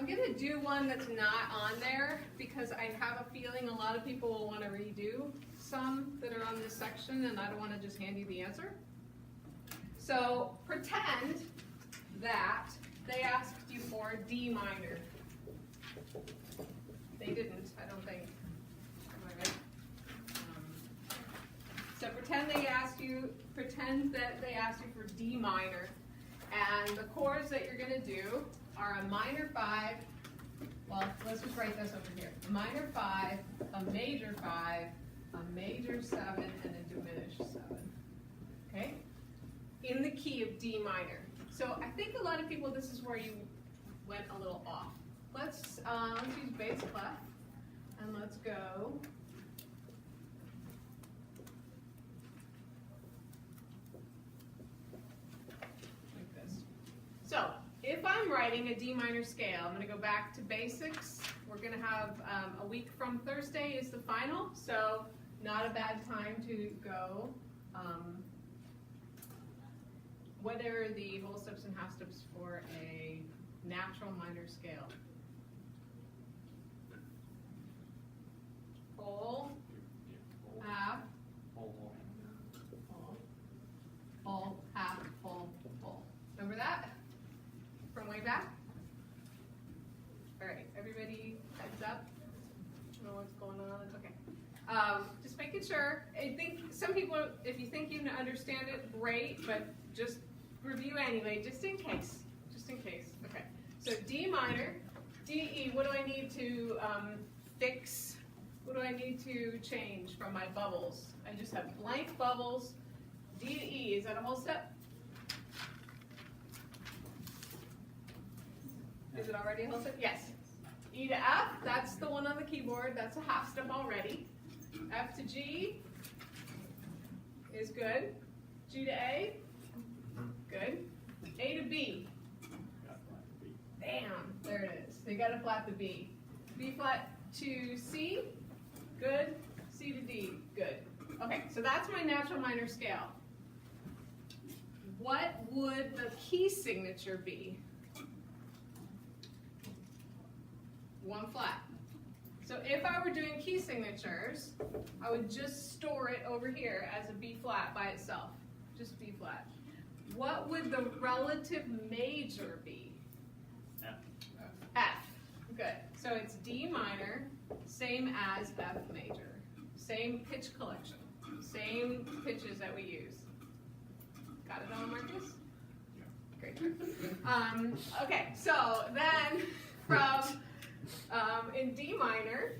I'm going to do one that's not on there because I have a feeling a lot of people will want to redo some that are on this section, and I don't want to just hand you the answer. So pretend that they asked you for D minor. They didn't, I don't think. Am I right? So pretend that they asked you for D minor, and the chords that you're going to do are a minor 5, well, let's just write this over here. A minor 5, a major 5, a major 7, and a diminished 7. Okay? In the key of D minor. So I think a lot of people, this is where you went a little off. Let's use bass clef, and let's go. Like this. So if I'm writing a D minor scale, I'm going to go back to basics. We're going to have a week from Thursday is the final, so not a bad time to go. What are the whole steps and half steps for a natural minor scale? Whole, half, whole, half, whole. Remember that from way back? All right, everybody heads up. Know what's going on? Okay. Just making sure. I think some people, if you think you understand it, great, but just review anyway, just in case. Just in case. Okay. So D minor, D, E, what do I need to fix? What do I need to change from my bubbles? I just have blank bubbles. D to E, is that a whole step? Is it already a whole step? Yes. E to F, that's the one on the keyboard. That's a half step already. F to G is good. G to A, good. A to B. Bam, there it is. So you got to flat the B. B flat to C, good. C to D, good. Okay, so that's my natural minor scale. What would the key signature be? 1 flat. So if I were doing key signatures, I would just store it over here as a B flat by itself. Just B flat. What would the relative major be? F. F. Good. So it's D minor, same as F major. Same pitch collection. Same pitches that we use. Got it all, Marcus? Yeah. Great. Okay, so then from in D minor,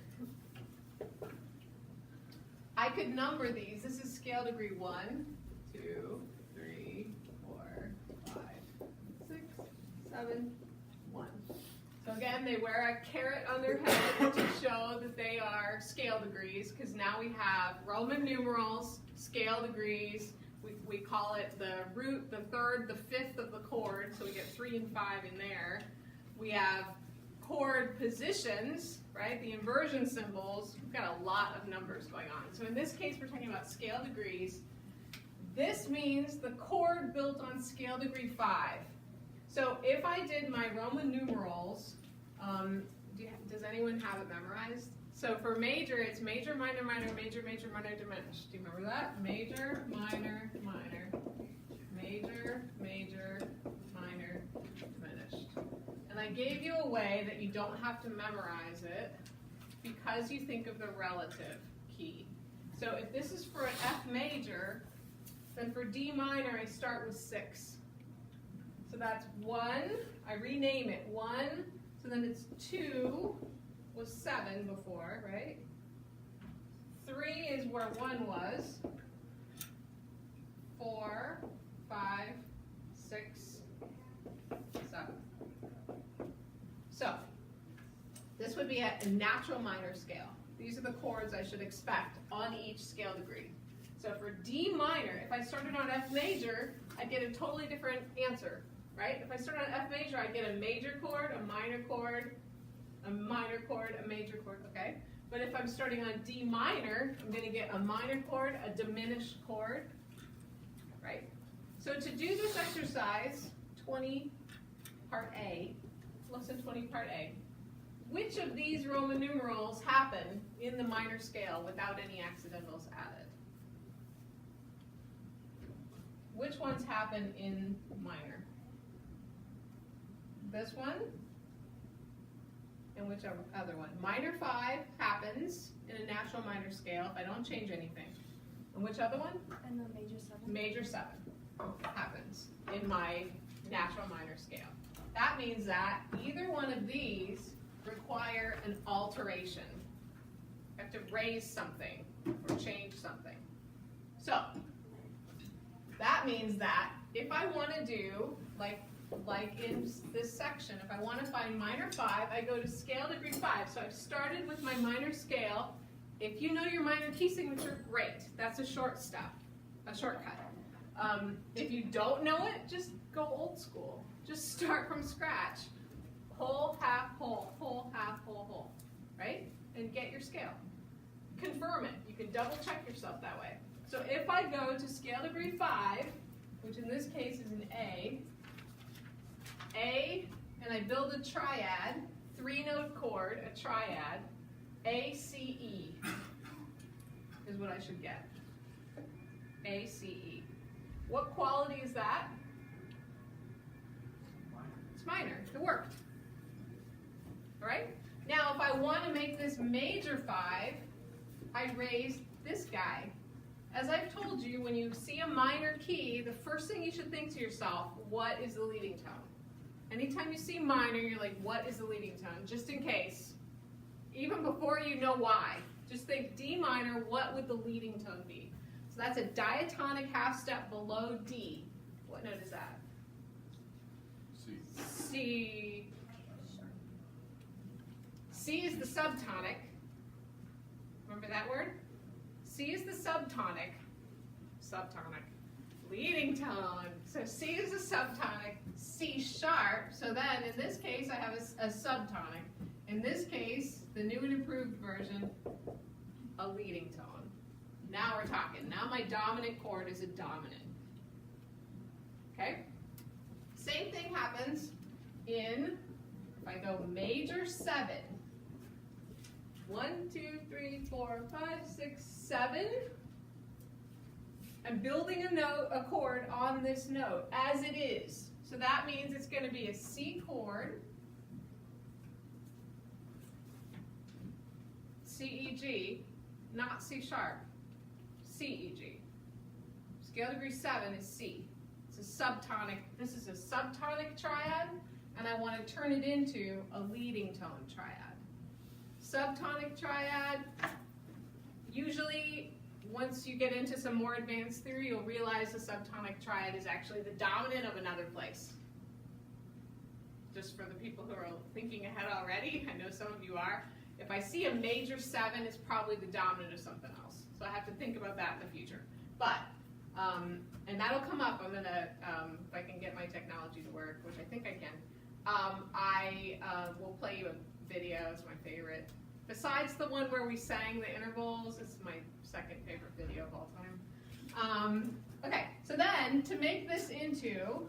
I could number these. This is scale degree 1, 2, 3, 4, 5, 6, 7, 1. So again, they wear a caret on their head to show that they are scale degrees, because now we have Roman numerals, scale degrees. We call it the root, the third, the fifth of the chord, so we get 3 and 5 in there. We have chord positions, right? The inversion symbols. We've got a lot of numbers going on. So in this case, we're talking about scale degrees. This means the chord built on scale degree 5. So if I did my Roman numerals, does anyone have it memorized? So for major, it's major, minor, minor, major, major, minor, diminished. Do you remember that? Major, minor, minor, major, major, minor, diminished. And I gave you a way that you don't have to memorize it because you think of the relative key. So if this is for an F major, then for D minor, I start with 6. So that's 1, I rename it 1, so then it's 2, was 7 before, right? 3 is where 1 was. 4, 5, 6, 7. So, this would be a natural minor scale. These are the chords I should expect on each scale degree. So for D minor, if I started on F major, I'd get a totally different answer, right? If I start on F major, I'd get a major chord, a minor chord, a minor chord, a major chord, okay? But if I'm starting on D minor, I'm going to get a minor chord, a diminished chord, right? So to do this exercise, 20, part A, lesson 20, part A. Which of these Roman numerals happen in the minor scale without any accidentals added? Which ones happen in minor? This one? And which other one? Minor 5 happens in a natural minor scale if I don't change anything. And which other one? And the major 7. Major 7 happens in my natural minor scale. That means that either one of these require an alteration. I have to raise something or change something. So that means that if I want to do, like in this section, if I want to find minor 5, I go to scale degree 5. So I've started with my minor scale. If you know your minor key signature, great. That's a shortcut. If you don't know it, just go old school. Just start from scratch. Whole, half, whole, whole, half, whole, whole, right? And get your scale. Confirm it. You can double check yourself that way. So if I go to scale degree 5, which in this case is an A, and I build a triad, 3-note chord, a triad, A, C, E is what I should get. A, C, E. What quality is that? It's minor. It worked. All right? Now, if I want to make this major 5, I raise this guy. As I've told you, when you see a minor key, the first thing you should think to yourself, what is the leading tone? Anytime you see minor, you're like, what is the leading tone? Just in case. Even before you know why. Just think D minor, what would the leading tone be? So that's a diatonic half step below D. What note is that? C. C. C is the subtonic. Remember that word? C is the subtonic. Subtonic. Leading tone. So C is a subtonic. C sharp. So then in this case I have a subtonic. In this case, the new and improved version, a leading tone. Now we're talking. Now my dominant chord is a dominant. Okay? Same thing happens in, if I go major 7. 1, 2, 3, 4, 5, 6, 7. I'm building a chord on this note as it is. So that means it's going to be a C chord, C, E, G, not C sharp, C, E, G. Scale degree 7 is C. It's a subtonic. This is a subtonic triad, and I want to turn it into a leading tone triad. Subtonic triad, usually once you get into some more advanced theory, you'll realize the subtonic triad is actually the dominant of another place. Just for the people who are thinking ahead already, I know some of you are. If I see a major 7, it's probably the dominant of something else. So I have to think about that in the future. But, and that'll come up. I'm going to, if I can get my technology to work, which I think I can, I will play you a video. It's my favorite. Besides the one where we sang the intervals, it's my second favorite video of all time. Okay, so then to make this into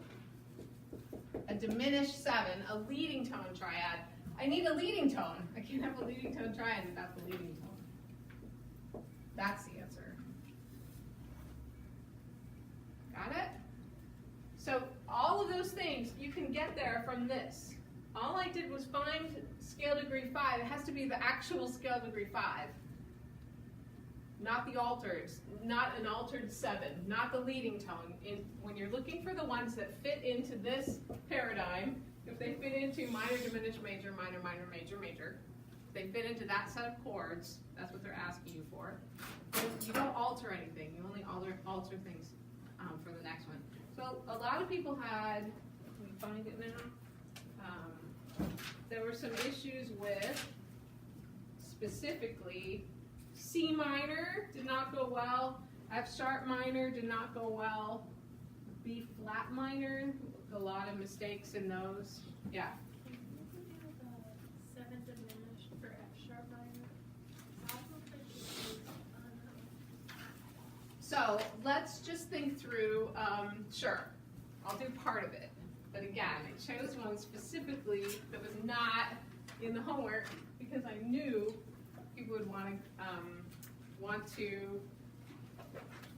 a diminished 7, a leading tone triad, I need a leading tone. I can't have a leading tone triad without the leading tone. That's the answer. Got it? So all of those things, you can get there from this. All I did was find scale degree 5. It has to be the actual scale degree 5. Not the altered, not an altered 7, not the leading tone. When you're looking for the ones that fit into this paradigm, if they fit into minor, diminished, major, minor, minor, major, major, if they fit into that set of chords, that's what they're asking you for. You don't alter anything. You only alter things for the next one. So a lot of people had, can we find it now? There were some issues with, specifically, C minor did not go well, F sharp minor did not go well, B flat minor, a lot of mistakes in those. Yeah? Can you do the 7 diminished for F sharp minor? So let's just think through, sure, I'll do part of it. But again, I chose one specifically that was not in the homework because I knew people would want to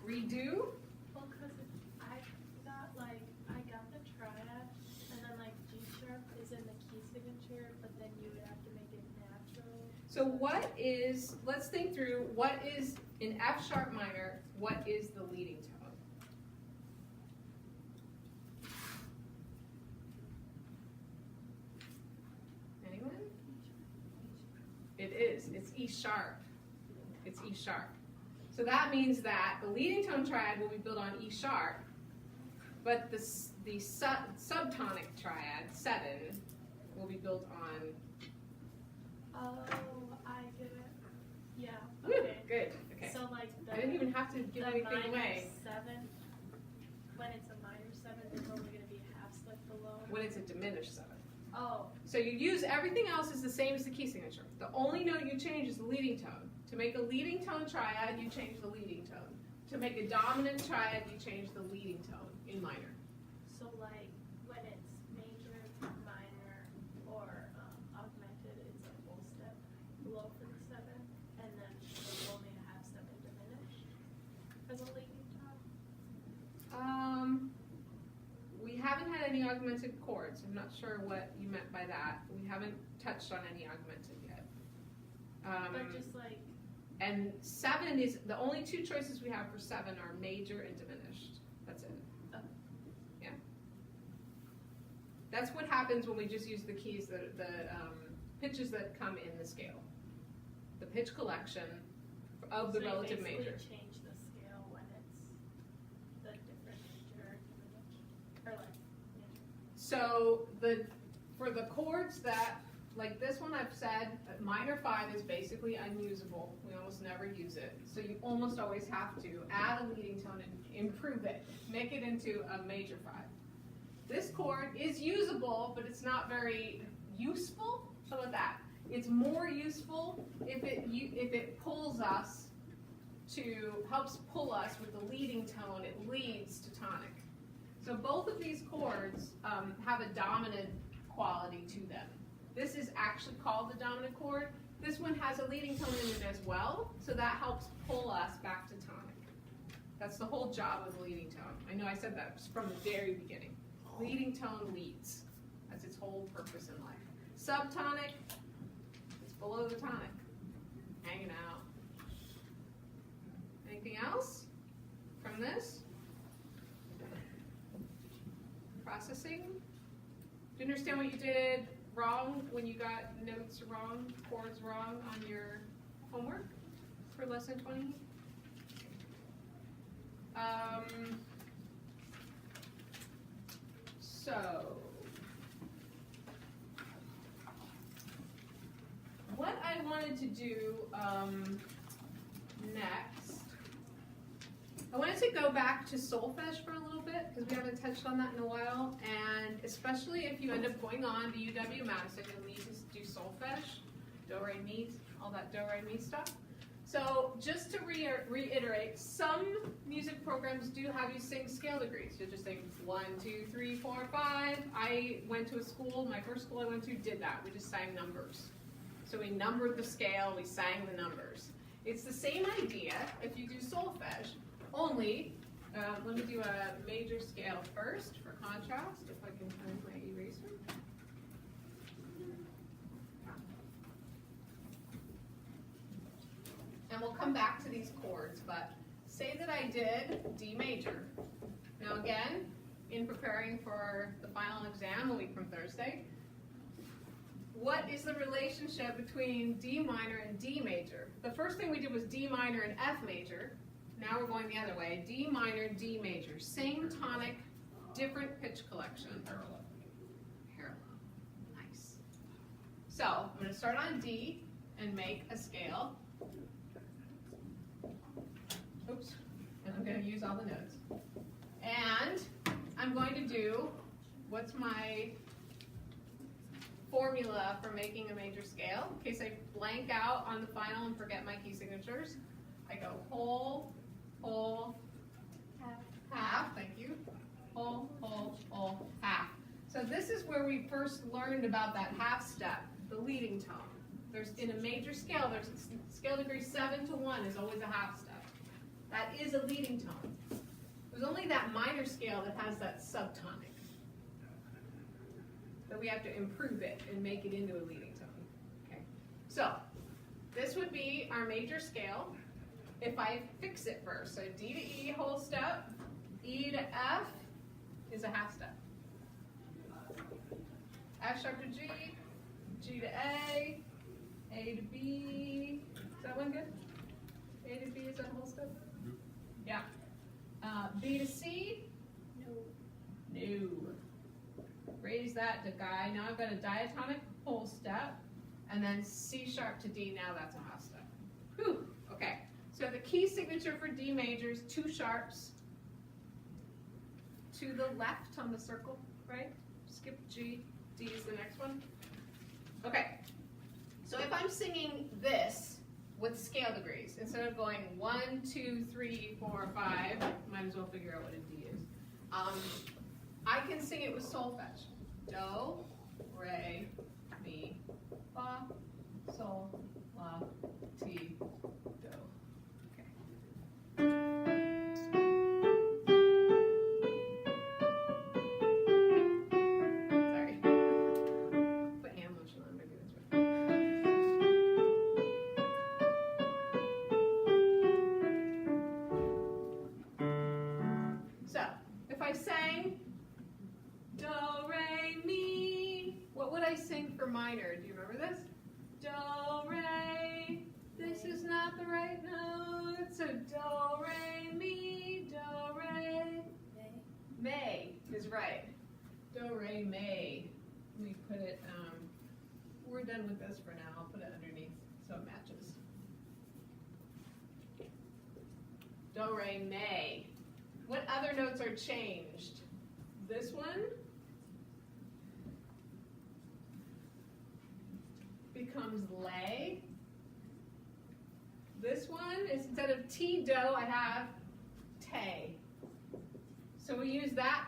redo. Well, because I got the triad, and then like G sharp is in the key signature, but then you would have to make it natural. So what is, let's think through, what is in F sharp minor, what is the leading tone? Anyone? It is, it's E sharp. It's E sharp. So that means that the leading tone triad will be built on E sharp, but the subtonic triad, 7, will be built on. Oh, I get it. Yeah. Ooh, Okay. good. Okay. So like I didn't even have to the give anything minor away. 7, when it's a minor 7, there's only going to be a half step below. When it's a diminished 7. Oh. So you use everything else is the same as the key signature. The only note you change is the leading tone. To make a leading tone triad, you change the leading tone. To make a dominant triad, you change the leading tone in minor. So like when it's major, minor, or augmented, it's a full step below for the 7, and then it's only a half step in diminished as a leading tone. We haven't had any augmented chords. I'm not sure what you meant by that. We haven't touched on any augmented yet. But just like. And 7 is, the only 2 choices we have for 7 are major and diminished. That's it. Oh. Yeah. That's what happens when we just use the keys, the pitches that come in the scale. The pitch collection of the So relative you basically major. change the scale when it's the different major or diminished, or like major. So for the chords that, like this one I've said, minor 5 is basically unusable. We almost never use it. So you almost always have to add a leading tone and improve it. Make it into a major 5. This chord is usable, but it's not very useful. How about that? It's more useful if it pulls us helps pull us with the leading tone. It leads to tonic. So both of these chords have a dominant quality to them. This is actually called the dominant chord. This one has a leading tone in it as well, so that helps pull us back to tonic. That's the whole job of the leading tone. I know I said that from the very beginning. Leading tone leads. That's its whole purpose in life. Subtonic, it's below the tonic, hanging out. Anything else from this? Processing? Do you understand what you did wrong when you got notes wrong, chords wrong on your homework for lesson 20? So, what I wanted to do next, I wanted to go back to solfege for a little bit because we haven't touched on that in a while, and especially if you end up going on to UW Madison, you'll need to do solfege, do, re, mi, all that do, re, mi stuff. So just to reiterate, some music programs do have you sing scale degrees. You'll just sing 1, 2, 3, 4, 5. I went to a school, my first school I went to did that. We just sang numbers. So we numbered the scale, we sang the numbers. It's the same idea if you do solfege, only, let me do a major scale first for contrast, if I can find my eraser. And we'll come back to these chords, but say that I did D major. Now again, in preparing for the final exam a week from Thursday, what is the relationship between D minor and D major? The first thing we did was D minor and F major. Now we're going the other way. D minor, D major. Same tonic, different pitch collection. Parallel. Nice. So I'm going to start on D and make a scale. Oops. And I'm going to use all the notes. And I'm going to do, what's my formula for making a major scale? In case I blank out on the final and forget my key signatures, I go whole, whole, half, thank you. Whole, whole, whole, half. So this is where we first learned about that half step, the leading tone. There's in a major scale, there's scale degree 7 to 1 is always a half step. That is a leading tone. There's only that minor scale that has that subtonic. So we have to improve it and make it into a leading tone. Okay. So this would be our major scale if I fix it first. So D to E whole step, E to F is a half step. F sharp to G, G to A to B. Is that one good? A to B is that whole step? Yeah. B to C? No. Raise that to Guy. Now I've got a diatonic whole step. And then C sharp to D, now that's a half step. Whew. Okay. So the key signature for D major is 2 sharps to the left on the circle, right? Skip G. D is the next one. Okay. So if I'm singing this with scale degrees, instead of going 1, 2, 3, 4, 5, might as well figure out what a D is. I can sing it with solfege. Do, re, mi, fa, sol, la, ti, do. Okay. Sorry. Put hand lotion on, maybe that's right. So, if I sang do, re, mi, what would I sing for minor? Do you remember this? Do, re, this is not the right note. So do, re, mi, do, re, may is right. Do, re, may. Let me put it, we're done with this for now. I'll put it underneath so it matches. Do, re, may. What other notes are changed? This one becomes lay. This one is, instead of T, do, I have te. So we use that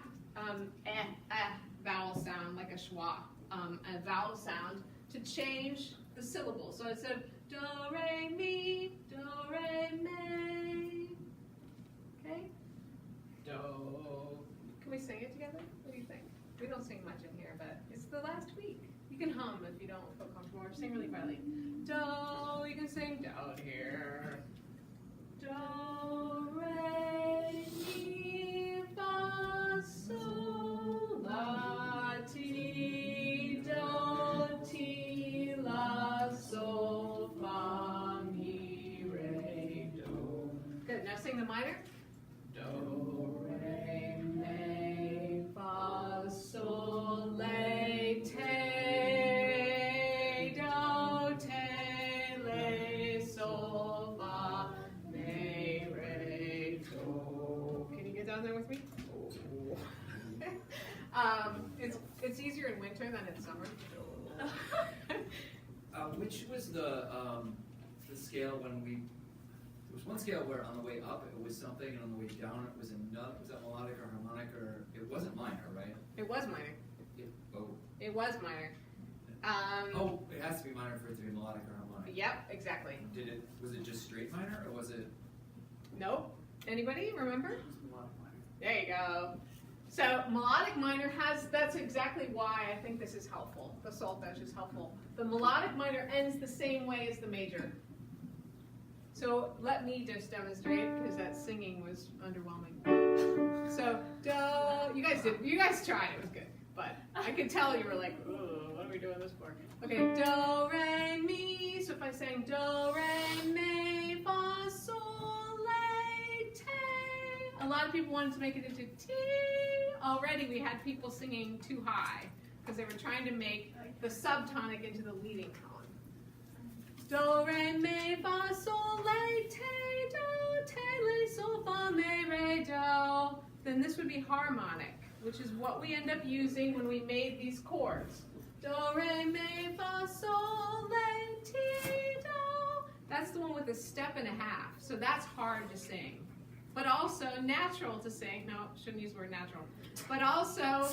vowel sound, like a schwa, a vowel sound, to change the syllable. So instead of do, re, mi, do, re, me. Okay? Do. Can we sing it together? What do you think? We don't sing much in here, but it's the last week. You can hum if you don't feel comfortable, or sing really quietly. Do, you can sing down here. Do, re, mi, fa, sol, la, ti, do, ti, la, sol, fa, mi, re, do. Good, now sing the minor. Do, re, mi, fa, sol, la, te. There with me? It's easier in winter than in summer. Which was the scale when we? There was one scale where on the way up it was something, and on the way down it was another. Was that melodic or harmonic, or it wasn't minor, right? It was minor. It was minor. It has to be minor for it to be melodic or harmonic. Yep, exactly. Was it just straight minor, or was it? Nope. Anybody remember? There you go. So melodic minor that's exactly why I think this is helpful. The solfege is helpful. The melodic minor ends the same way as the major. So let me just demonstrate, because that singing was underwhelming. So do, you guys tried, it was good. But I could tell you were like, oh, what are we doing this for? Okay, do, re, mi. So if I sang do, re, mi, fa, sol, la, te. A lot of people wanted to make it into T. Already we had people singing too high because they were trying to make the subtonic into the leading tone. Do, re, mi, fa, sol, la, te, do, te, la, sol, fa, mi, re, do. Then this would be harmonic, which is what we end up using when we made these chords. Do, re, mi, fa, sol, la, ti, do. That's the one with a step and a half. So that's hard to sing. but also natural to sing. No, shouldn't use the word natural. But also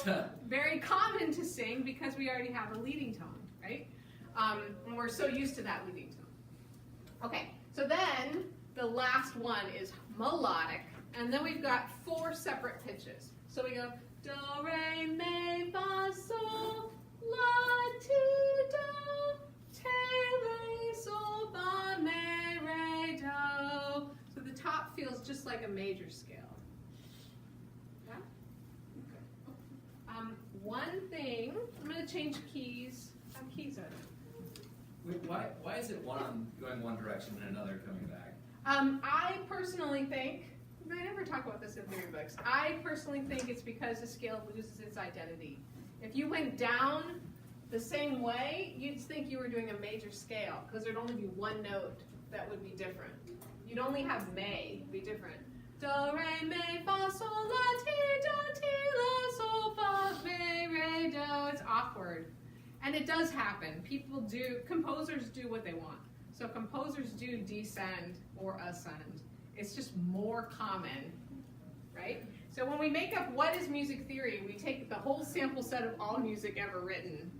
very common to sing because we already have a leading tone, right? And we're so used to that leading tone. Okay, so then the last one is melodic, and then we've got 4 separate pitches. So we go do, re, mi, fa, sol, la, ti, do, te, re, sol, fa, mi, re, do. So the top feels just like a major scale. Yeah? Okay. One thing, I'm going to change keys. Keys are there. Wait, why is it one going one direction and another coming back? I personally think, I never talk about this in theory books, I personally think it's because the scale loses its identity. If you went down the same way, you'd think you were doing a major scale, because there'd only be one note that would be different. You'd only have may be different. Do, re, mi, fa, sol, la, ti, do, ti, la, sol, fa, mi, re, do. It's awkward. And it does happen. Composers do what they want. So composers do descend or ascend. It's just more common, right? So when we make up what is music theory, we take the whole sample set of all music ever written.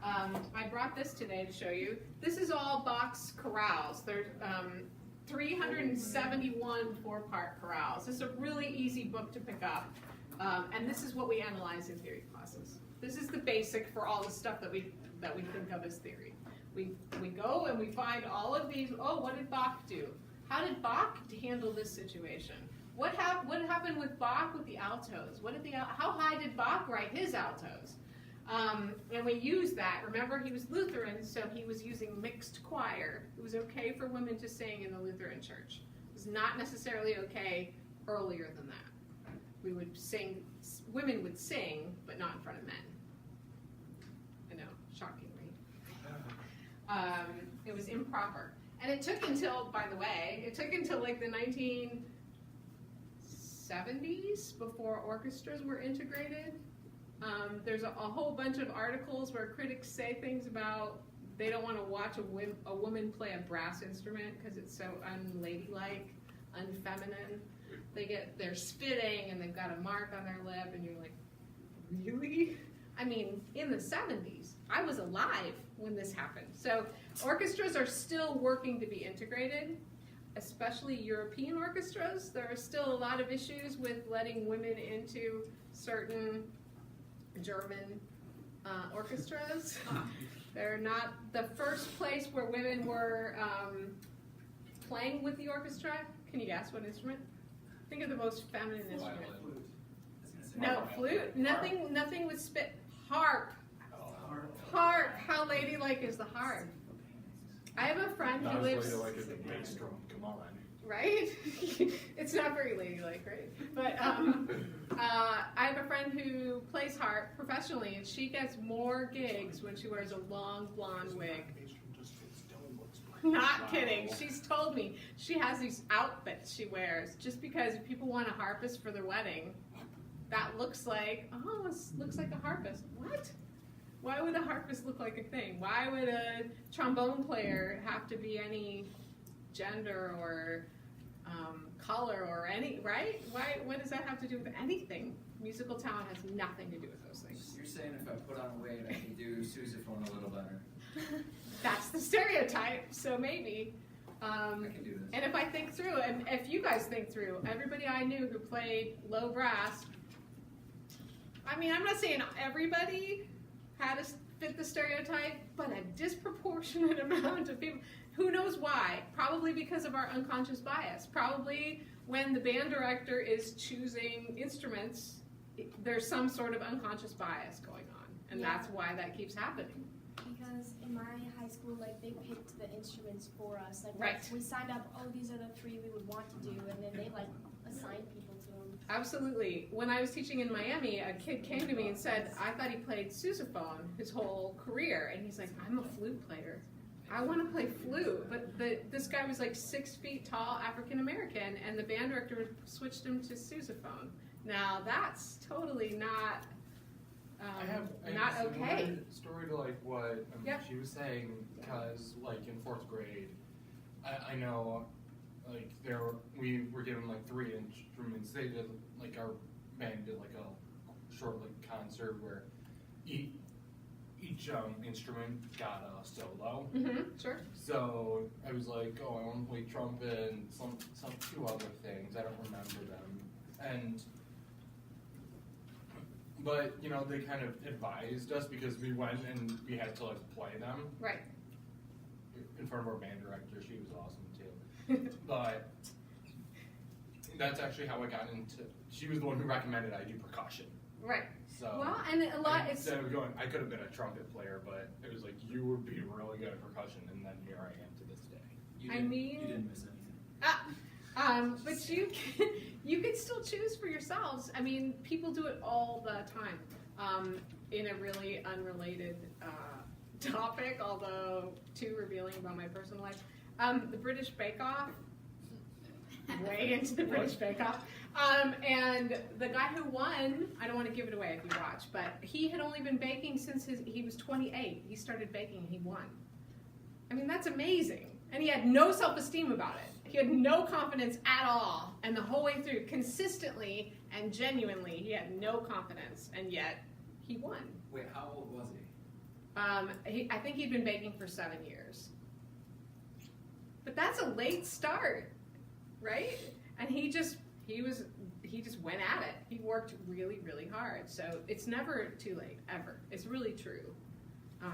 I brought this today to show you. This is all Bach's chorales. There's 371 4-part chorales. This is a really easy book to pick up. And this is what we analyze in theory classes. This is the basic for all the stuff that we think of as theory. We go and we find all of these. Oh, what did Bach do? How did Bach handle this situation? What happened with Bach with the altos? How high did Bach write his altos? And we use that. Remember, he was Lutheran, so he was using mixed choir. It was okay for women to sing in the Lutheran church. It was not necessarily okay earlier than that. We would sing. Women would sing, but not in front of men. I know, shockingly. It was improper. And it took until, by the way, like the 1970s before orchestras were integrated. There's a whole bunch of articles where critics say things about they don't want to watch a woman play a brass instrument because it's so unladylike, unfeminine. They're spitting and they've got a mark on their lip, and you're like, really? I mean, in the 70s, I was alive when this happened. So orchestras are still working to be integrated, especially European orchestras. There are still a lot of issues with letting women into certain German orchestras. They're not the first place where women were playing with the orchestra. Can you guess what instrument? Think of the most feminine instrument. No, flute. Nothing with spit. Harp. Harp. How ladylike is the harp? I have a friend who lives. Not as ladylike as the bass drum. Come on. Right? It's not very ladylike, right? But I have a friend who plays harp professionally, and she gets more gigs when she wears a long blonde wig. Not kidding. She's told me she has these outfits she wears just because if people want a harpist for their wedding, that looks like a harpist. What? Why would a harpist look like a thing? Why would a trombone player have to be any gender or color or any, right? Why? What does that have to do with anything? Musical talent has nothing to do with those things. You're saying if I put on weight, I can do sousaphone a little better. That's the stereotype, so maybe. I can do this. And if I think through, and if you guys think through, everybody I knew who played low brass, I mean, I'm not saying everybody had to fit the stereotype, but a disproportionate amount of people. Who knows why? Probably because of our unconscious bias. Probably when the band director is choosing instruments, there's some sort of unconscious bias going on, and that's why that keeps happening. Because in my high school, like, they picked the instruments for us. Like, Right. we signed up, oh, these are the 3 we would want to do, and then they, like, assigned people to them. Absolutely. When I was teaching in Miami, a kid came to me and said, I thought he played sousaphone his whole career. And he's like, I'm a flute player. I want to play flute. But this guy was like 6 feet tall, African American, and the band director switched him to sousaphone. Now, that's totally not not a okay. similar story to like what Yep. she was saying, because like in 4th grade, I know like we were given like 3 instruments. They did like our band did like a short like concert where each instrument got a solo. Sure. So I was like, oh, I want to play trumpet and some 2 other things. I don't remember them. But you know, they kind of advised us because we went and we had to like play them. Right. In front of our band director. She was awesome too. But that's actually how I got into. She was the one who recommended I do percussion. Right. So well, and a lot. It's instead of going, I could have been a trumpet player, but it was like you would be really good at percussion, and then here I am to this day. You I didn't- mean- you didn't miss anything. but you can still choose for yourselves. I mean, people do it all the time. In a really unrelated topic, although too revealing about my personal life, the British Bake Off. Way into the British Bake Off. And the guy who won, I don't want to give it away if you watch, but he had only been baking since he was 28. He started baking and he won. I mean, that's amazing. And he had no self-esteem about it. He had no confidence at all. And the whole way through, consistently and genuinely, he had no confidence. And yet, he won. Wait, how old was he? I think he'd been baking for 7 years. But that's a late start, right? And he just went at it. He worked really, really hard. So it's never too late, ever. It's really true. I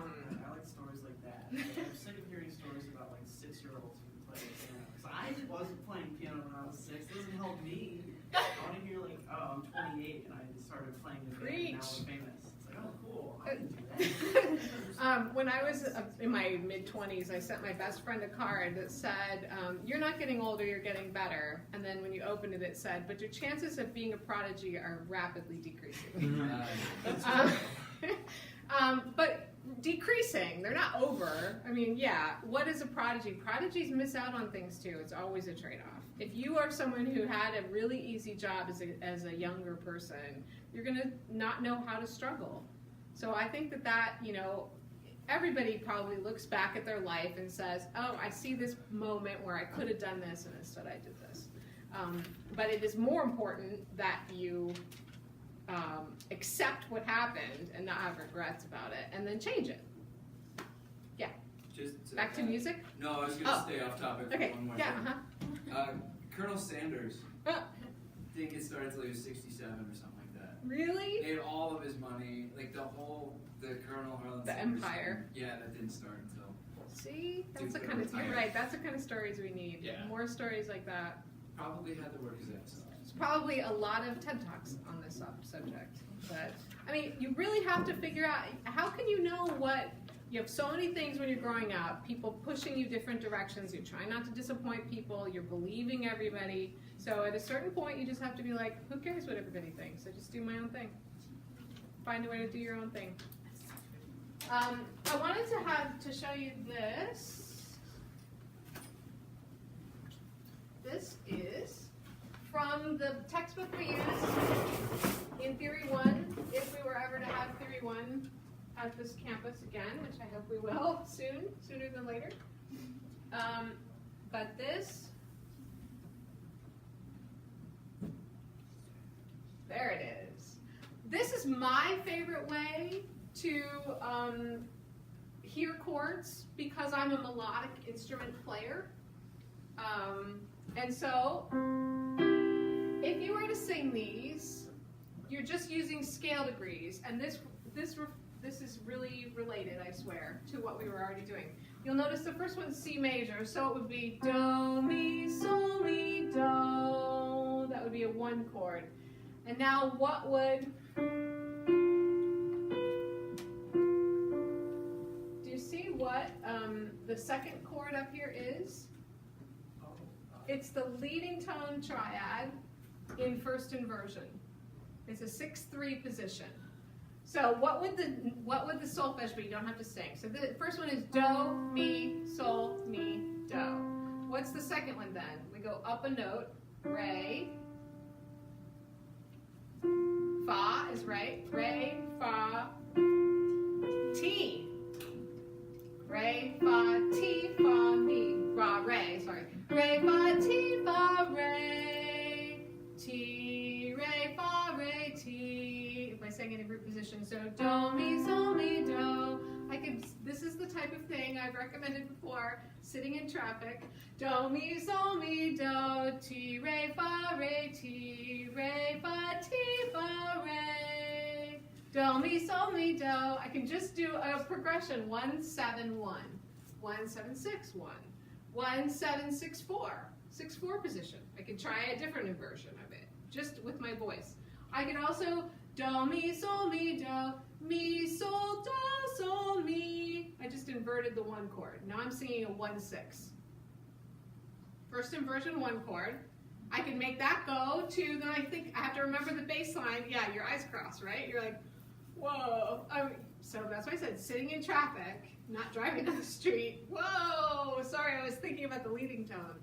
like stories like that. I'm sick of hearing stories about like 6-year-olds who play piano. Because I wasn't playing piano when I was 6. It doesn't help me. I want to hear like, oh, I'm 28 and I started playing the band and now we're famous. It's like, oh, cool. I can do that. When I was in my mid-20s, I sent my best friend a card that said, you're not getting older, you're getting better. And then when you opened it, it said, but your chances of being a prodigy are rapidly decreasing. But decreasing, they're not over. I mean, yeah, what is a prodigy? Prodigies miss out on things too. It's always a trade-off. If you are someone who had a really easy job as a younger person, you're going to not know how to struggle. So I think that, you know, everybody probably looks back at their life and says, oh, I see this moment where I could have done this and instead I did this. But it is more important that you accept what happened and not have regrets about it and then change it. Yeah. Just Back to music? No, I was going to stay off topic for Okay. one more Yeah. thing. Colonel Sanders Uh, didn't get started until he was 67 or something like that. really? Made all of his money, like the Colonel Harlan The Sanders empire. thing. Yeah, that didn't start until. See, that's the Dude, kind of, you're retired. right. That's the kind of stories we need. Yeah. More stories like that. Probably had to work his ass off. There's probably a lot of TED Talks on this subject. But, I mean, you really have to figure out, how can you know what, you have so many things when you're growing up, people pushing you different directions, you're trying not to disappoint people, you're believing everybody. So at a certain point, you just have to be like, who cares what everybody thinks? I just do my own thing. Find a way to do your own thing. I wanted to show you this. This is from the textbook we use in Theory 1, if we were ever to have Theory 1 at this campus again, which I hope we will soon, sooner than later. But this, there it is. This is my favorite way to hear chords because I'm a melodic instrument player. And so, if you were to sing these, you're just using scale degrees, and this is really related, I swear, to what we were already doing. You'll notice the first one's C major, so it would be do, mi, sol, mi, do. That would be a 1 chord. And now what would... Do you see what the second chord up here is? It's the leading tone triad in first inversion. It's a 6-3 position. So what would the solfege be? You don't have to sing. So the first one is do, mi, sol, mi, do. What's the second one then? We go up a note, re. Fa is right. Re, fa, ti. Re, fa, ti, fa, mi. Ra, re, sorry. Re, fa, ti, position. So do, mi, sol, mi, do. This is the type of thing I've recommended before, sitting in traffic. Do, mi, sol, mi, do, ti, re, fa, re, ti, re, fa, ti, fa, re. Do, mi, sol, mi, do. I can just do a progression, 1, 7, 1, 1, 7, 6, 1, 1, 7, 6, 4, 6, 4 position. I could try a different inversion of it, just with my voice. I can also do, mi, sol, mi, do, mi, sol, do, sol, mi. I just inverted the 1 chord. Now I'm singing a 1, 6. First inversion, 1 chord. I can make that go to, then I think I have to remember the bass line. Yeah, your eyes cross, right? You're like, whoa. So that's why I said sitting in traffic, not driving down the street. Whoa, sorry, I was thinking about the leading tone.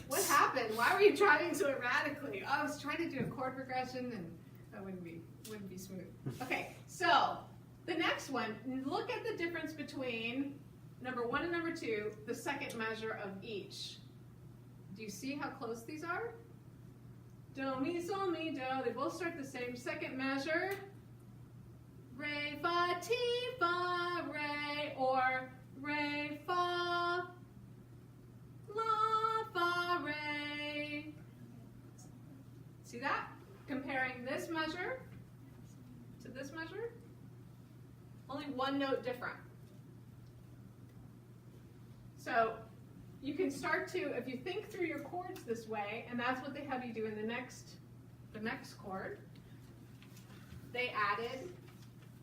What happened? Why were you driving so erratically? Oh, I was trying to do a chord progression and that wouldn't be smooth. Okay, so the next one, look at the difference between number 1 and number 2, the second measure of each. Do you see how close these are? Do, mi, sol, mi, do. They both start the same. Second measure, re, fa, ti, fa, re, or re, fa, la, fa, re. See that? Comparing this measure to this measure, only 1 note different. So you can start to, if you think through your chords this way, and that's what they have you do in the next chord, they added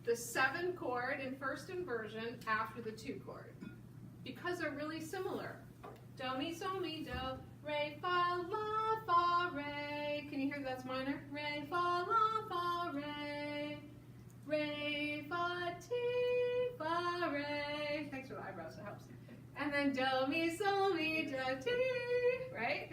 the 7 chord in first inversion after the 2 chord, because they're really similar. Do, mi, sol, mi, do, re, fa, la, fa, re. Can you hear that's minor? Re, fa, la, fa, re. Re, fa, ti, fa, re. Thanks for the eyebrows, it helps. And then do, mi, sol, mi, do, ti, right?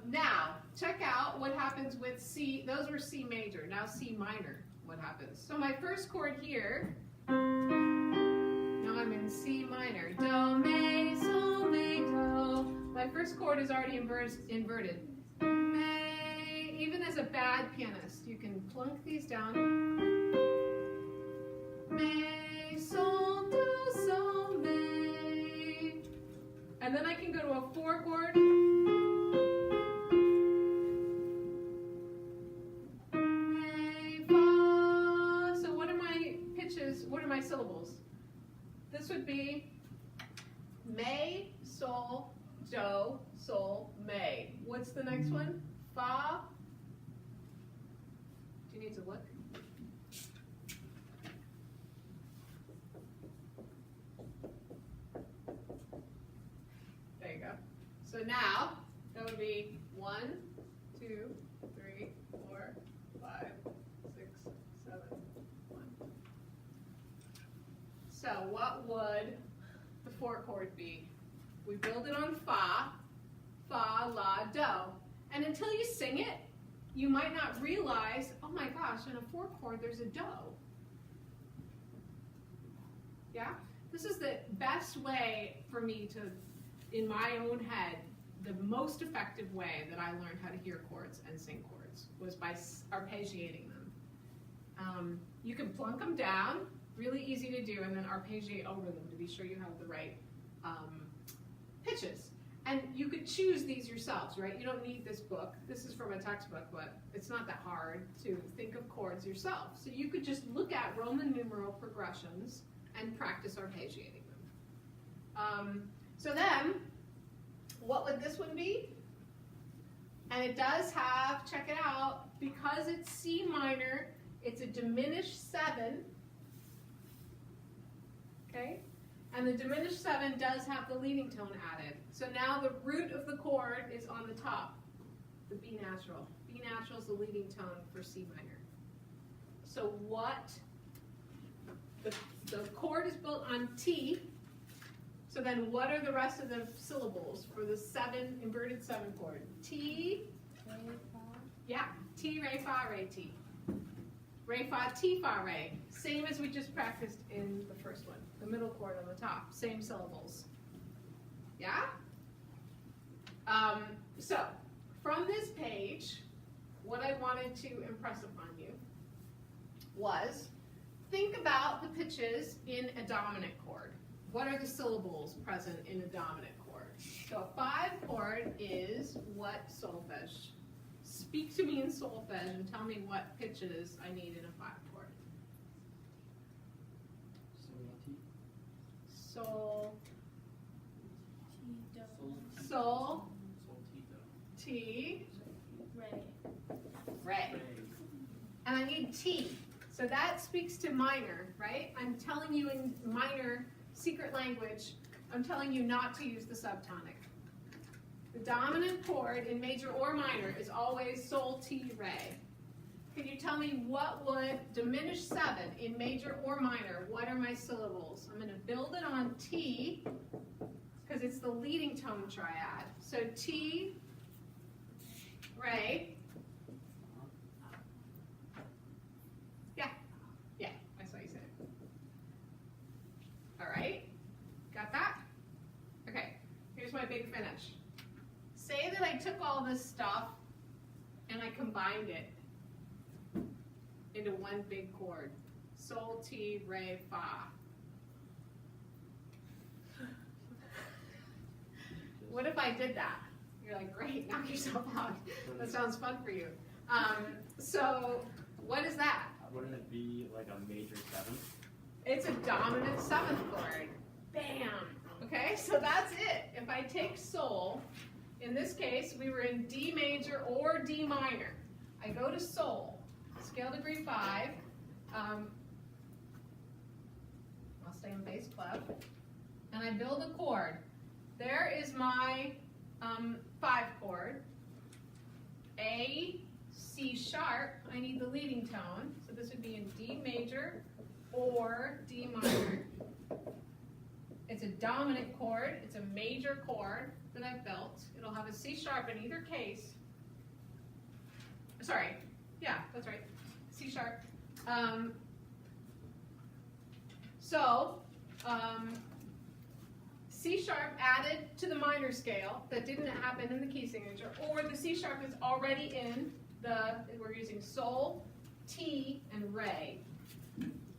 Now, check out what happens with C. Those were C major. Now C minor. What happens? So my first chord here, now I'm in C minor. Do, mi, sol, mi, do. My first chord is already inverted. Mi. Even as a bad pianist, you can plunk these down. Mi, sol, do, sol, mi. And then I can go to a 4 chord. Mi, fa. So what are my pitches? What are my syllables? This would be me, sol, do, sol, me. What's the next one? Fa. Do you need to look? There you go. So now that would be 1, 2, 3, 4, 5, 6, 7, 1. So what would the 4 chord be? We build it on fa, fa, la, do. And until you sing it, you might not realize, oh my gosh, in a 4 chord there's a do. Yeah? This is the best way for me to, in my own head, the most effective way that I learned how to hear chords and sing chords was by arpeggiating them. You can plunk them down, really easy to do, and then arpeggiate over them to be sure you have the right pitches. And you could choose these yourselves, right? You don't need this book. This is from a textbook, but it's not that hard to think of chords yourself. So you could just look at Roman numeral progressions and practice arpeggiating them. So then, what would this one be? And it does have, check it out, because it's C minor, it's a diminished 7. Okay? And the diminished 7 does have the leading tone added. So now the root of the chord is on the top, the B natural. B natural is the leading tone for C minor. So what, the chord is built on T, so then what are the rest of the syllables for the 7, inverted 7 chord? T, Re, fa. yeah, T, re, fa, re, T. Re, fa, ti, fa, re. Same as we just practiced in the first one. The middle chord on the top. Same syllables. Yeah? So, from this page, what I wanted to impress upon you was, think about the pitches in a dominant chord. What are the syllables present in a dominant chord? So a 5 chord is what solfege? Speak to me in solfege and tell me what pitches I need in a 5 chord. Sol, sol, T, Ray. re. And I need T. So that speaks to minor, right? I'm telling you in minor secret language, I'm telling you not to use the subtonic. The dominant chord in major or minor is always sol, T, re. Can you tell me what would diminish 7 in major or minor? What are my syllables? I'm going to build it on T because it's the leading tone triad. So T, re. Yeah, I saw you say it. All right, got that? Okay, here's my big finish. Say that I took all this stuff and I combined it into one big chord. Sol, Ti, Re, Fa. What if I did that? You're like, great, knock yourself out. That sounds fun for you. So what is that? Wouldn't it be like a major 7th? It's a dominant 7th chord. Bam! Okay, so that's it. If I take sol, in this case, we were in D major or D minor. I go to sol, scale degree 5. I'll stay in bass clef. And I build a chord. There is my 5 chord. A, C sharp, I need the leading tone. So this would be in D major or D minor. It's a dominant chord. It's a major chord that I've built. It'll have a C sharp in either case. Sorry, yeah, that's right, C sharp. C sharp added to the minor scale that didn't happen in the key signature, or the C sharp is already in we're using sol, T, and re.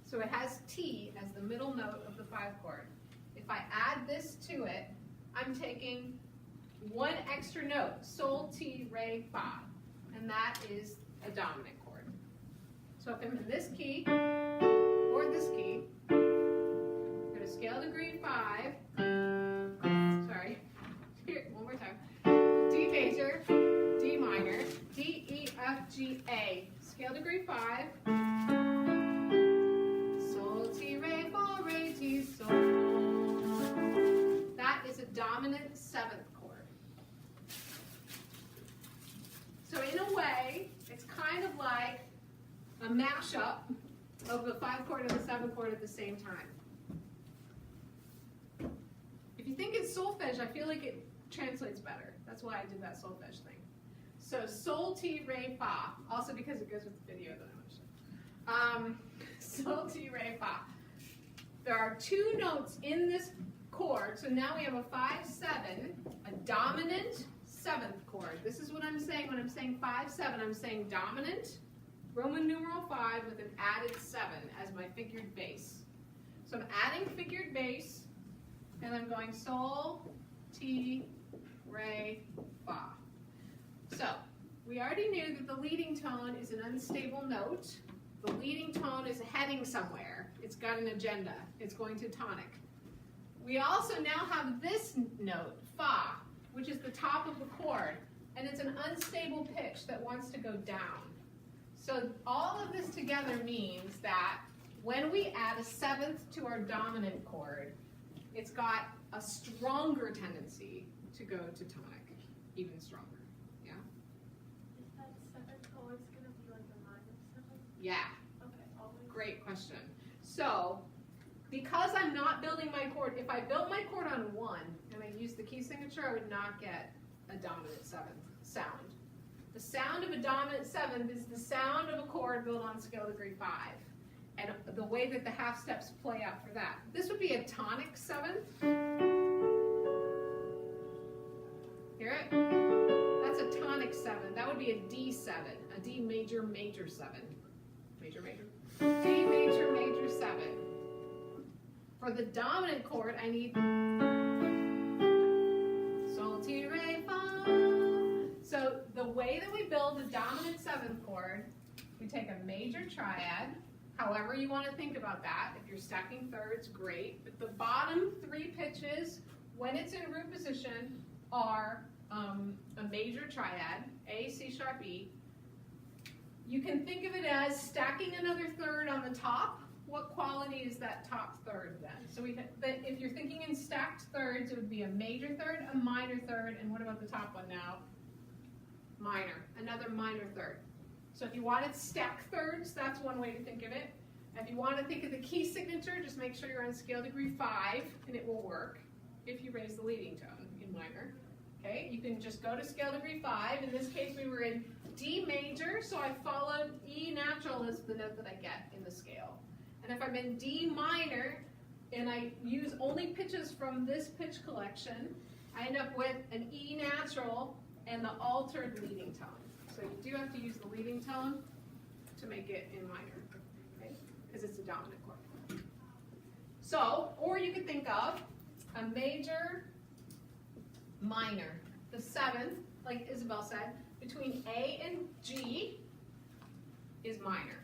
So it has T as the middle note of the 5 chord. If I add this to it, I'm taking one extra note, sol, T, re, fa, and that is a dominant chord. So if I'm in this key, or this key, I'm going to scale degree 5, sorry, here, one more time, D major, D minor, D, E, F, G, A, scale degree 5, sol, Ti, re, fa, re, ti, sol. That is a dominant 7th chord. So in a way, it's kind of like a mashup of the 5 chord and the 7 chord at the same time. If you think it's solfege, I feel like it translates better. That's why I did that solfege thing. So sol, ti, re, fa. Also because it goes with the video that I want to show. Sol, ti, re, fa. There are 2 notes in this chord. So now we have a 5-7, a dominant 7th chord. This is what I'm saying when I'm saying 5-7. I'm saying dominant, Roman numeral 5 with an added 7 as my figured bass. So I'm adding figured bass, and I'm going sol, ti, re, fa. So we already knew that the leading tone is an unstable note. The leading tone is heading somewhere. It's got an agenda. It's going to tonic. We also now have this note, fa, which is the top of the chord, and it's an unstable pitch that wants to go down. So all of this together means that when we add a 7th to our dominant chord, it's got a stronger tendency to go to tonic, even stronger. Yeah? Is that 7th always going to be like a minor 7? Yeah. Okay, always. Great question. So, because I'm not building my chord, if I built my chord on 1 and I used the key signature, I would not get a dominant 7th sound. The sound of a dominant 7th is the sound of a chord built on scale degree 5. And the way that the half steps play out for that. This would be a tonic 7th. Hear it? That's a tonic 7, that would be a D7, a D major major 7. Major major. D major major 7. For the dominant chord, I need sol ti re fa. So the way that we build the dominant 7th chord, we take a major triad. However you want to think about that. If you're stacking thirds, great. But the bottom 3 pitches, when it's in root position, are a major triad, A, C sharp, E. You can think of it as stacking another third on the top. What quality is that top third then? So if you're thinking in stacked thirds, it would be a major third, a minor third, and what about the top one now? Minor, another minor third. So if you wanted stacked thirds, that's one way to think of it. If you want to think of the key signature, just make sure you're on scale degree 5, and it will work if you raise the leading tone in minor. Okay, you can just go to scale degree 5. In this case, we were in D major, so I followed E natural as the note that I get in the scale. And if I'm in D minor, and I use only pitches from this pitch collection, I end up with an E natural and the altered leading tone. So you do have to use the leading tone to make it in minor, okay? Because it's a dominant chord. So, or you could think of a major minor. The 7th, like Isabel said, between A and G is minor,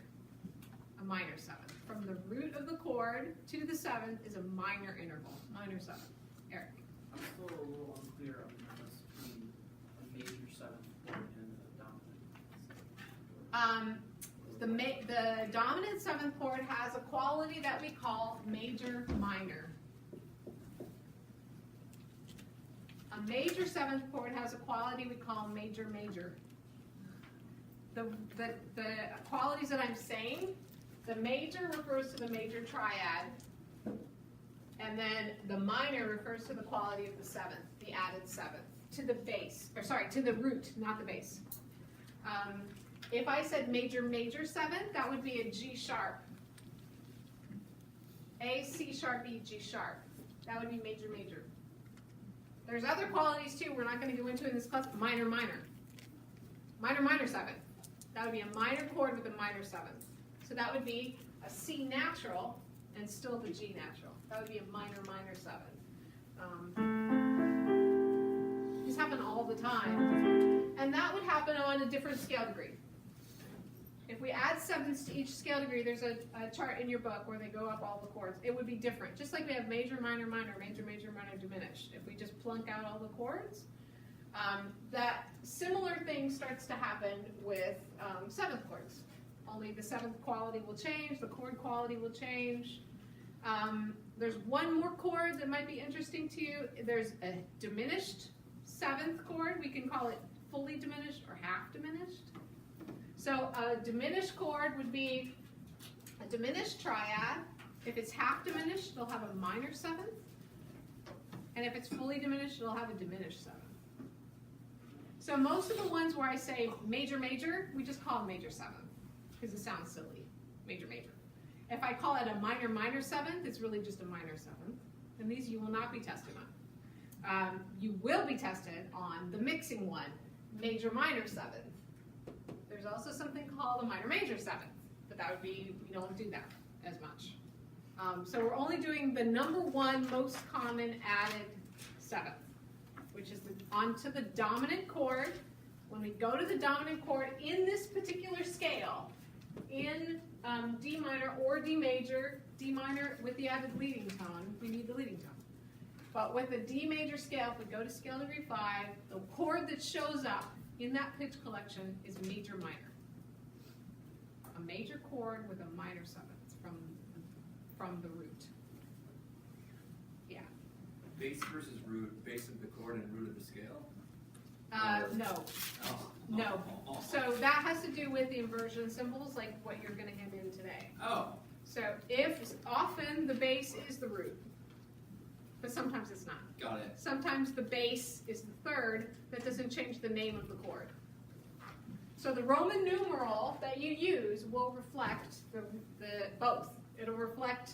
a minor 7th. From the root of the chord to the 7th is a minor interval, minor 7th. Eric. I'm still a little unclear on the difference between a major 7th chord and a dominant. The dominant 7th chord has a quality that we call major minor. A major 7th chord has a quality we call major major. The qualities that I'm saying, the major refers to the major triad, and then the minor refers to the quality of the 7th, the added 7th, to the bass, or sorry, to the root, not the bass. If I said major major 7th, that would be a G sharp. A, C sharp, E, G sharp. That would be major major. There's other qualities too we're not going to go into in this class. Minor minor. Minor minor 7th. That would be a minor chord with a minor 7th. So that would be a C natural and still the G natural. That would be a minor minor 7th. These happen all the time. And that would happen on a different scale degree. If we add 7ths to each scale degree, there's a chart in your book where they go up all the chords. It would be different. Just like we have major, minor, minor, major, major, minor, diminished. If we just plunk out all the chords, that similar thing starts to happen with 7th chords. Only the 7th quality will change, the chord quality will change. There's one more chord that might be interesting to you. There's a diminished 7th chord. We can call it fully diminished or half diminished. So a diminished chord would be a diminished triad. If it's half diminished, it'll have a minor 7th. And if it's fully diminished, it'll have a diminished 7th. So most of the ones where I say major major, we just call them major 7th because it sounds silly, major major. If I call it a minor minor 7th, it's really just a minor 7th. And these you will not be tested on. You will be tested on the mixing one, major minor 7th. There's also something called a minor major 7th, but that would be, we don't do that as much. So we're only doing the number 1 most common added 7th, which is onto the dominant chord. When we go to the dominant chord in this particular scale, in D minor or D major, D minor with the added leading tone, we need the leading tone. But with the D major scale, if we go to scale degree 5, the chord that shows up in that pitch collection is major minor. A major chord with a minor 7th from the root. Yeah. Bass versus root, base of the chord and root of the scale? No. Oh. No. So that has to do with the inversion symbols, like what you're going to hand in today. Oh. So if often the bass is the root, but sometimes it's not. Got it. Sometimes the bass is the third. That doesn't change the name of the chord. So the Roman numeral that you use will reflect the both. It'll reflect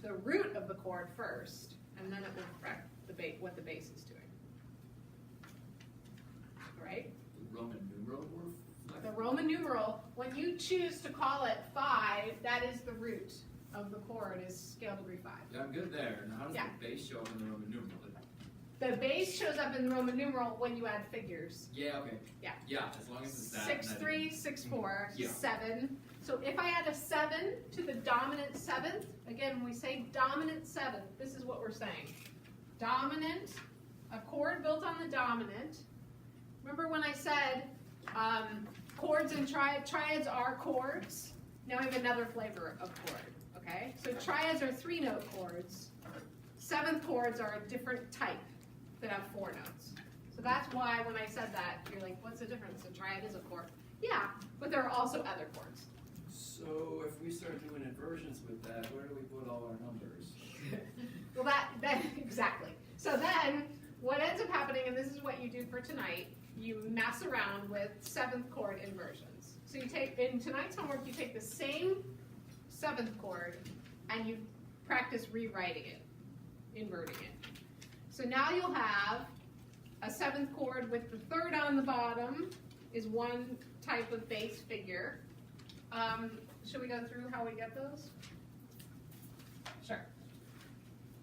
the root of the chord first, and then it will reflect what the bass is doing. All right? Roman numeral were The flexible? Roman numeral, when you choose to call it 5, that is the root of the chord, is scale degree 5. Yeah, I'm good there. Now, how does Yeah. the bass show up in the Roman numeral? The bass shows up in the Roman numeral when you add figures. Yeah, okay. Yeah. Yeah, as long as it's that. 6, and I 3, didn't- 6, 4, Yeah. 7. So if I add a 7 to the dominant 7th, again, when we say dominant 7th, this is what we're saying. Dominant, a chord built on the dominant. Remember when I said chords and triads are chords? Now we have another flavor of chord, okay? So triads are 3-note chords. 7th chords are a different type that have 4 notes. So that's why when I said that, you're like, what's the difference? A triad is a chord. Yeah, but there are also other chords. So if we start doing inversions with that, where do we put all our numbers? Well, that exactly. So then, what ends up happening, and this is what you do for tonight, you mess around with 7th chord inversions. So you take, in tonight's homework, you take the same 7th chord and you practice rewriting it, inverting it. So now you'll have a 7th chord with the 3rd on the bottom is one type of bass figure. Should we go through how we get those? Sure.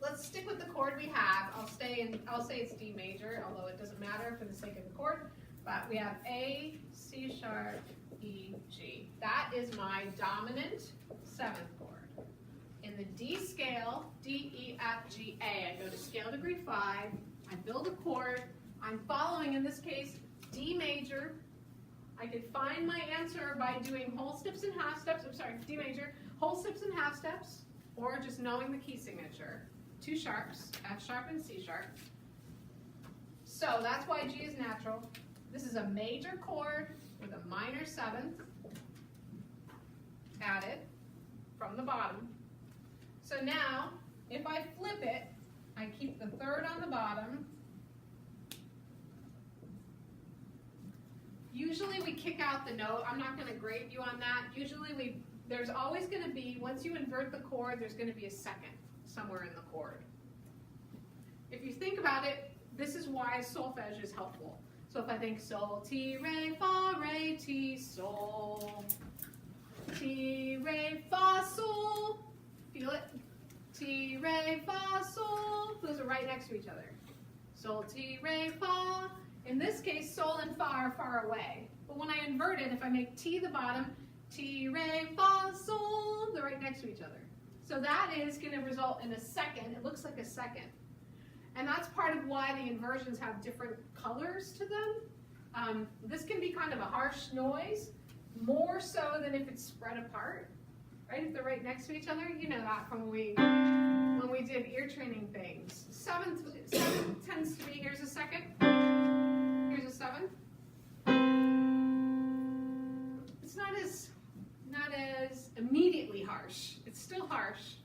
Let's stick with the chord we have. I'll say it's D major, although it doesn't matter for the sake of the chord. But we have A, C sharp, E, G. That is my dominant 7th chord. In the D scale, D, E, F, G, A, I go to scale degree 5. I build a chord. I'm following, in this case, D major. I could find my answer by doing whole steps and half steps. I'm sorry, D major, whole steps and half steps, or just knowing the key signature. 2 sharps, F sharp and C sharp. So that's why G is natural. This is a major chord with a minor 7th added from the bottom. So now, if I flip it, I keep the 3rd on the bottom. Usually we kick out the note. I'm not going to grade you on that. Usually there's always going to be, once you invert the chord, there's going to be a 2nd somewhere in the chord. If you think about it, this is why solfege is helpful. So if I think sol, ti, re, fa, re, ti, sol, ti, re, fa, sol, feel it? Ti, re, fa, sol, those are right next to each other. Sol, ti, re, fa. In this case, sol and fa are far away. But when I invert it, if I make ti the bottom, ti, re, fa, sol, they're right next to each other. So that is going to result in a 2nd. It looks like a 2nd. And that's part of why the inversions have different colors to them. This can be kind of a harsh noise, more so than if it's spread apart. Right? If they're right next to each other, you know that from when we did ear training things. 7th tends to be, here's a 2nd, here's a 7th. It's not as immediately harsh. It's still harsh,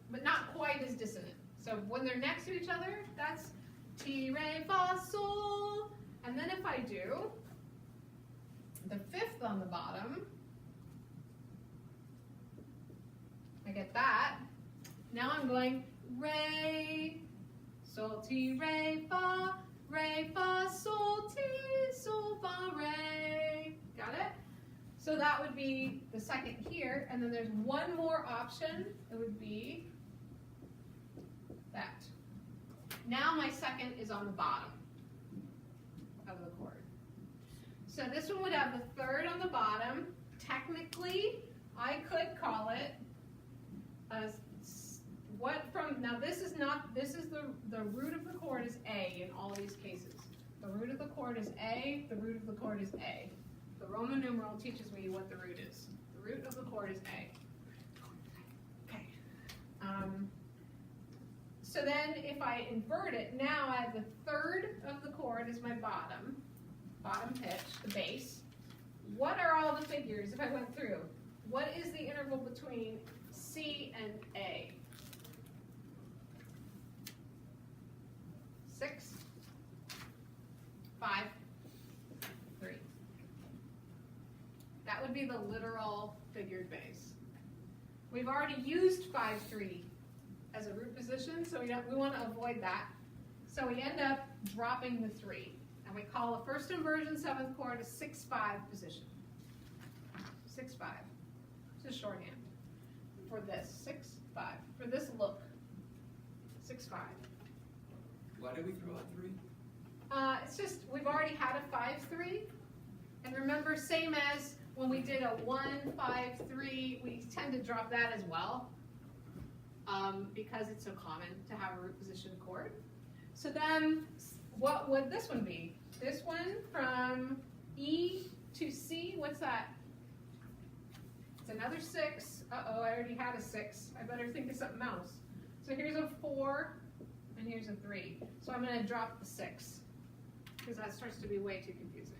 but not quite as dissonant. So when they're next to each other, that's ti, re, fa, sol. And then if I do the 5th on the bottom, I get that. Now I'm going re, sol, ti, re, fa, sol, ti, sol, fa, re. Got it? So that would be the 2nd here, and then there's one more option. It would be that. Now my 2nd is on the bottom of the chord. So this one would have the 3rd on the bottom. Technically, I could call it now this is the root of the chord is A in all these cases. The root of the chord is A, the root of the chord is A. The Roman numeral teaches me what the root is. The root of the chord is A. Okay. So then if I invert it, now I have the 3rd of the chord is my bottom pitch, the bass. What are all the figures if I went through? What is the interval between C and A? 6, 5, 3. That would be the literal figured bass. We've already used 5-3 as a root position, so we want to avoid that. So we end up dropping the 3 And we call a first inversion 7th chord a 6/5 position. 6/5. It's a shorthand for this 6/5. For this look, 6/5. Why did we throw out 3? It's just we've already had a 5/3, and remember, same as when we did a 1/5/3, we tend to drop that as well because it's so common to have a root position chord. So then, what would this one be? This one from E to C. What's that? It's another 6. Uh-oh, I already had a 6. I better think of something else. So here's a 4, and here's a 3. So I'm going to drop the 6, because that starts to be way too confusing.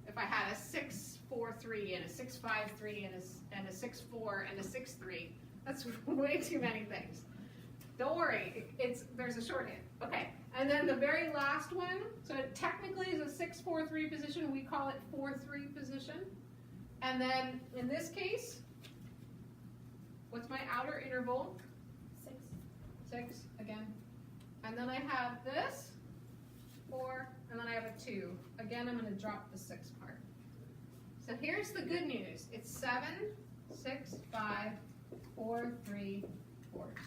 If I had a 6/4/3 and a 6/5/3 and a 6/4 and a 6/3, that's way too many things. Don't worry, there's a shorthand. Okay, and then the very last one, so it technically is a 6/4/3 position. We call it 4/3 position. And then in this case, what's my outer interval? 6. 6 again. And then I have this 4, and then I have a 2. Again, I'm going to drop the 6 part. So here's the good news. It's 7, 6, 5, 4, 3, 4, 2.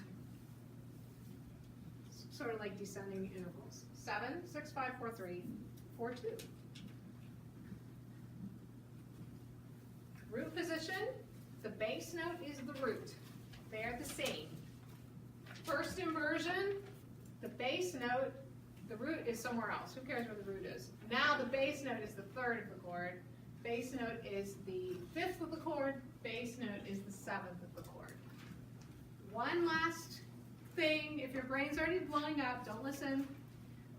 Sort of like descending intervals. 7, 6, 5, 4, 3, 4, 2. Root position, the bass note is the root. They are the same. First inversion, the bass note, the root is somewhere else. Who cares where the root is? Now the bass note is the 3rd of the chord. Bass note is the 5th of the chord. Bass note is the 7th of the chord. One last thing, if your brain's already blowing up, don't listen.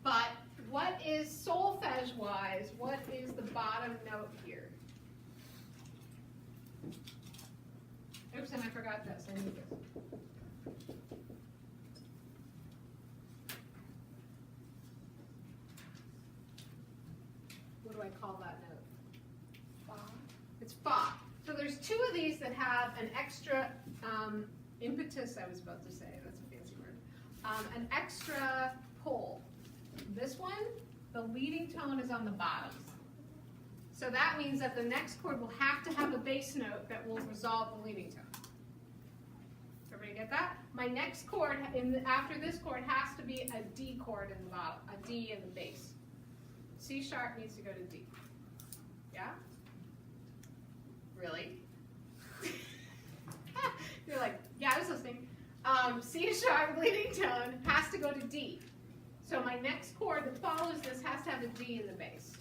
But what is solfege-wise, what is the bottom note here? Oops, and I forgot this. I need this. What do I call that note? Fa. It's fa. So there's 2 of these that have an extra impetus, I was about to say, that's a fancy word, an extra pull. This one, the leading tone is on the bottom. So that means that the next chord will have to have a bass note that will resolve the leading tone. Everybody get that? My next chord after this chord has to be a D chord in the bottom, a D in the bass. C sharp needs to go to D. Yeah? Really? You're like, yeah, I was listening. C sharp leading tone has to go to D. So my next chord that follows this has to have a D in the bass.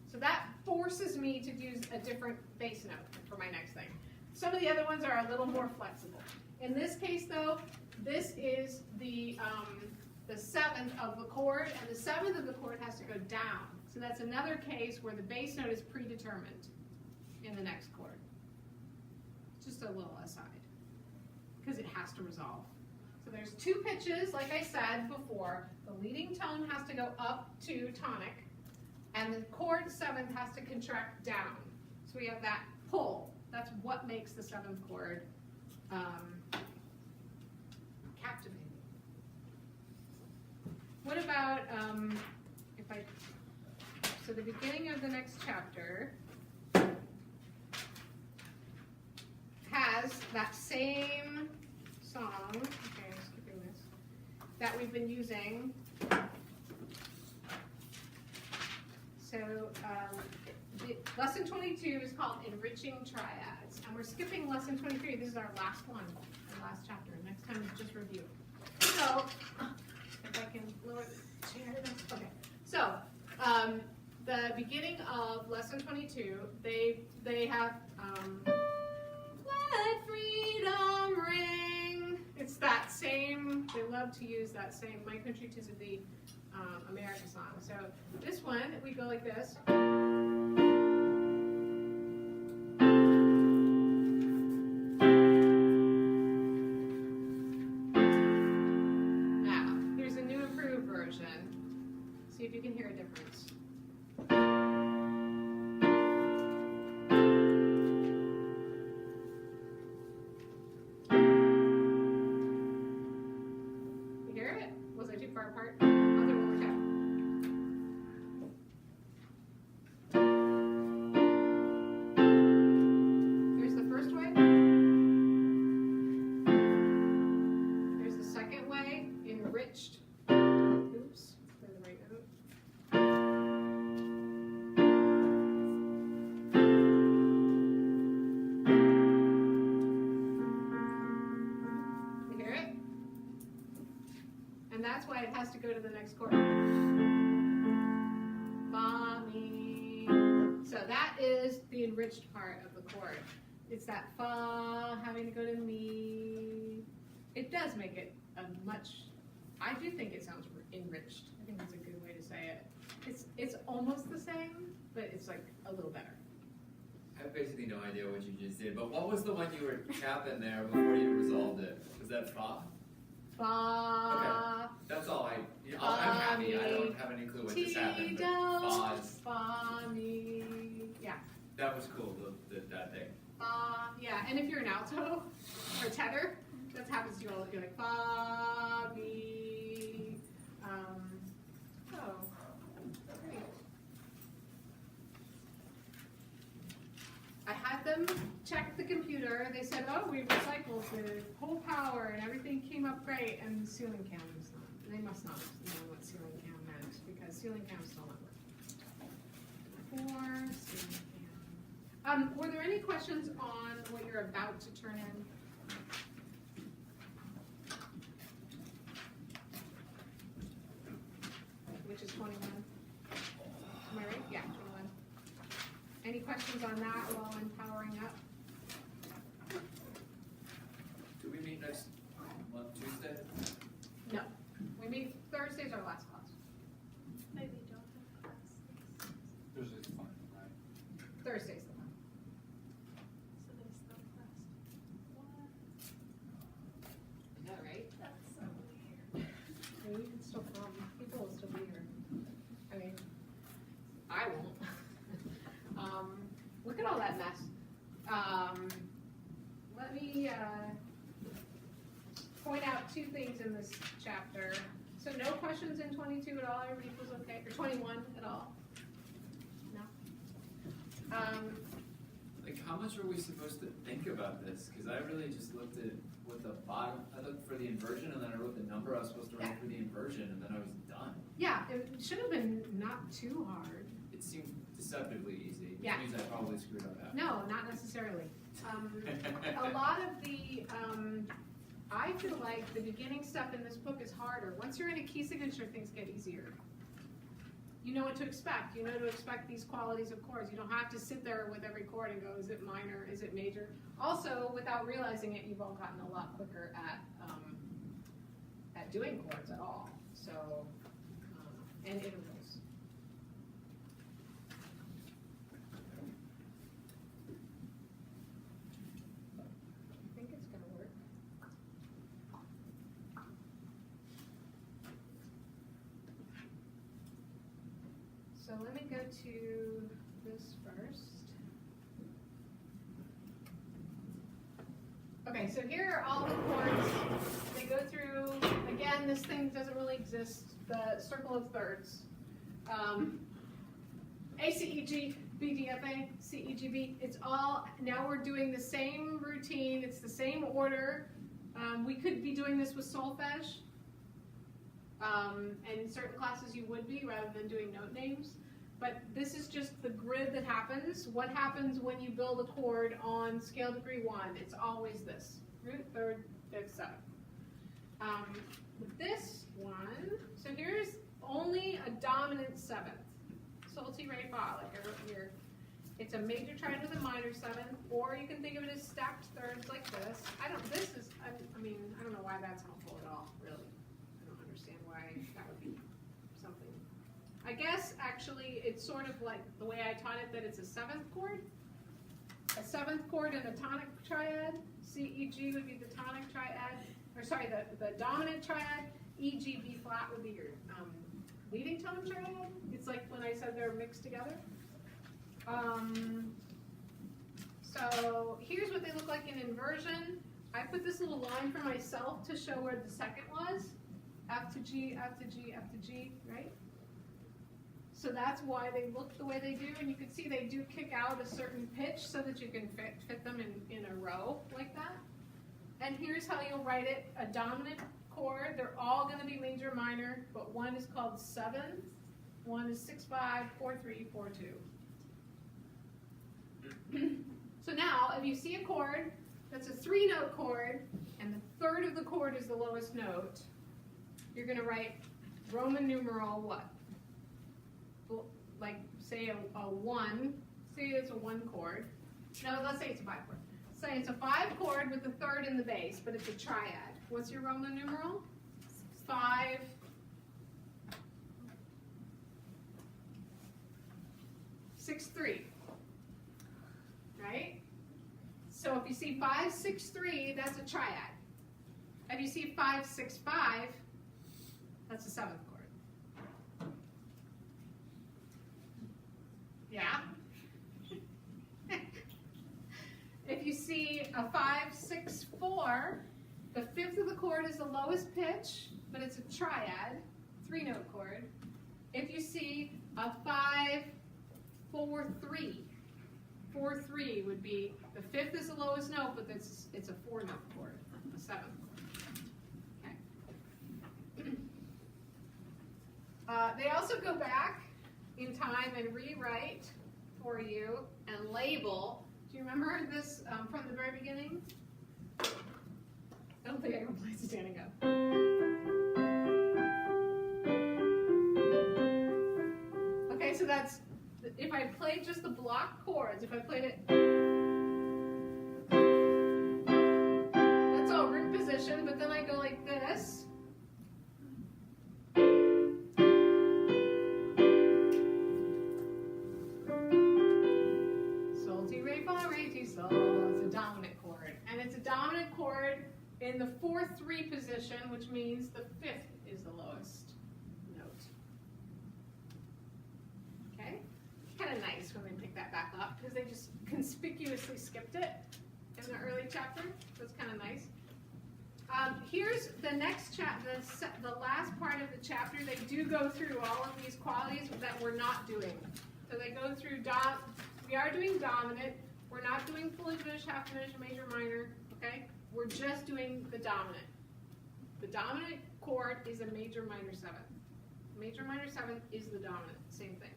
So that forces me to use a different bass note for my next thing. Some of the other ones are a little more flexible. In this case, though, this is the 7th of the chord, and the 7th of the chord has to go down. So that's another case where the bass note is predetermined in the next chord. Just a little aside, because it has to resolve. So there's 2 pitches, like I said before. The leading tone has to go up to tonic, and the chord 7th has to contract down. So we have that pull. That's what makes the 7th chord captivating. What about so the beginning of the next chapter has that same song, okay, skipping this, that we've been using. So lesson 22 is called Enriching Triads, and we're skipping lesson 23. This is our last one, our last chapter. Next time is just review. So if I can lower the chair. Okay. So the beginning of lesson 22, they have Let Freedom Ring. It's that same. They love to use that same My Country 'Tis of Thee America song. So this one, we go like this. Now, here's a new improved version. See if you can hear a difference. You hear it? Was I too far apart? I'll do it one more time. And that's why it has to go to the next chord. Fa, mi. So that is the enriched part of the chord. It's that fa having to go to mi. It does make it a much, I do think it sounds enriched. I think that's a good way to say it. It's almost the same, but it's like a little better. I have basically no idea what you just did, but what was the one you were tapping there before you resolved it? Was that fa? Fa. That's all I'm happy. I don't have any clue what just happened. But Fa, mi. Yeah. that was cool, that thing. Yeah, and if you're an alto or tenor, that happens to you all. You're like fa, mi. Great. I had them check the computer. They said, "Oh, we recycled the whole power and everything came up great." And the ceiling cam was not. They must not have known what ceiling cam meant because ceiling cam still not working. For ceiling cam. Were there any questions on what you're about to turn in? Which is 21. Am I right? Yeah, 21. Any questions on that while I'm powering up? Do we meet next month, Tuesday? No. We meet Thursday's our last class. Maybe don't have classes. There's this fun, right? Thursday's the one. So there's no class. What? Is that right? That's so weird. I mean, you can still come. People will still be here. I mean, I won't. Look at all that mess. Let me point out two things in this chapter. So no questions in 22 at all. Everybody feels okay? Or 21 at all? No? Like, how much are we supposed to think about this? Because I really just looked at what the bottom, I looked for the inversion, and then I wrote the number I was supposed to write for the inversion, and then I was done. Yeah, it should have been not too hard. It seemed deceptively easy, which Yeah. means I probably screwed up after. No, not necessarily. A lot of the, I feel like the beginning stuff in this book is harder. Once you're in a key signature, things get easier. You know what to expect. You know to expect these qualities of chords. You don't have to sit there with every chord and go, is it minor, is it major? Also, without realizing it, you've all gotten a lot quicker at doing chords at all. So, and intervals. I think it's gonna work. So let me go to this first. Okay, so here are all the chords. They go through, again, this thing doesn't really exist, the circle of thirds. A, C, E, G, B, D, F, A, C, E, G, B. It's all, now we're doing the same routine, it's the same order. We could be doing this with solfege. And in certain classes you would be, rather than doing note names. But this is just the grid that happens. What happens when you build a chord on scale degree 1? It's always this. Root, third, fifth, seventh. With this one, so here's only a dominant seventh. Sol, ti, re, fa, like I wrote here. It's a major triad with a minor seventh, or you can think of it as stacked thirds like this. I don't know why that's helpful at all, really. I don't understand why that would be something. I guess, actually, it's sort of like the way I taught it, that it's a seventh chord. A seventh chord in a tonic triad. C, E, G would be the tonic triad, or sorry, the dominant triad. E, G, B flat would be your leading tone triad. It's like when I said they're mixed together. So here's what they look like in inversion. I put this little line for myself to show where the second was. F to G, F to G, F to G, right? So that's why they look the way they do, and you can see they do kick out a certain pitch so that you can fit them in a row like that. And here's how you'll write it. A dominant chord, they're all going to be major minor, but one is called seventh, one is 6/5, 4/3, 4/2. So now, if you see a chord that's a 3-note chord, and the third of the chord is the lowest note, you're gonna write Roman numeral what? Well, like say a 1, say it's a 1 chord. No, let's say it's a 5 chord. Say it's a 5 chord with a third in the bass, but it's a triad. What's your Roman numeral? 5, 6, 3. Right? So if you see 5, 6, 3, that's a triad. If you see 5, 6, 5, that's a 7th chord. Yeah? If you see a 5, 6, 4, the 5th of the chord is the lowest pitch, but it's a triad, 3-note chord. If you see a 5, 4, 3, 4, 3 would be, the 5th is the lowest note, but it's a 4-note chord, a 7th chord. Okay. They also go back in time and rewrite for you and label. Do you remember this from the very beginning? I don't think I can play standing up. Okay, so that's, if I played just the block chords, if I played it, that's all root position, but then I go like this. Sol, ti, re, fa, re, ti, sol. It's a dominant chord. And it's a dominant chord in the 4-3 position, which means the 5th is the lowest note. Okay? Kind of nice when they pick that back up because they just conspicuously skipped it in the early chapter. So it's kind of nice. Here's the next chapter, the last part of the chapter. They do go through all of these qualities that we're not doing. So they go through, we are doing dominant. We're not doing fully diminished, half diminished, major, minor. Okay? We're just doing the dominant. The dominant chord is a major, minor 7th. Major, minor 7th is the dominant. Same thing.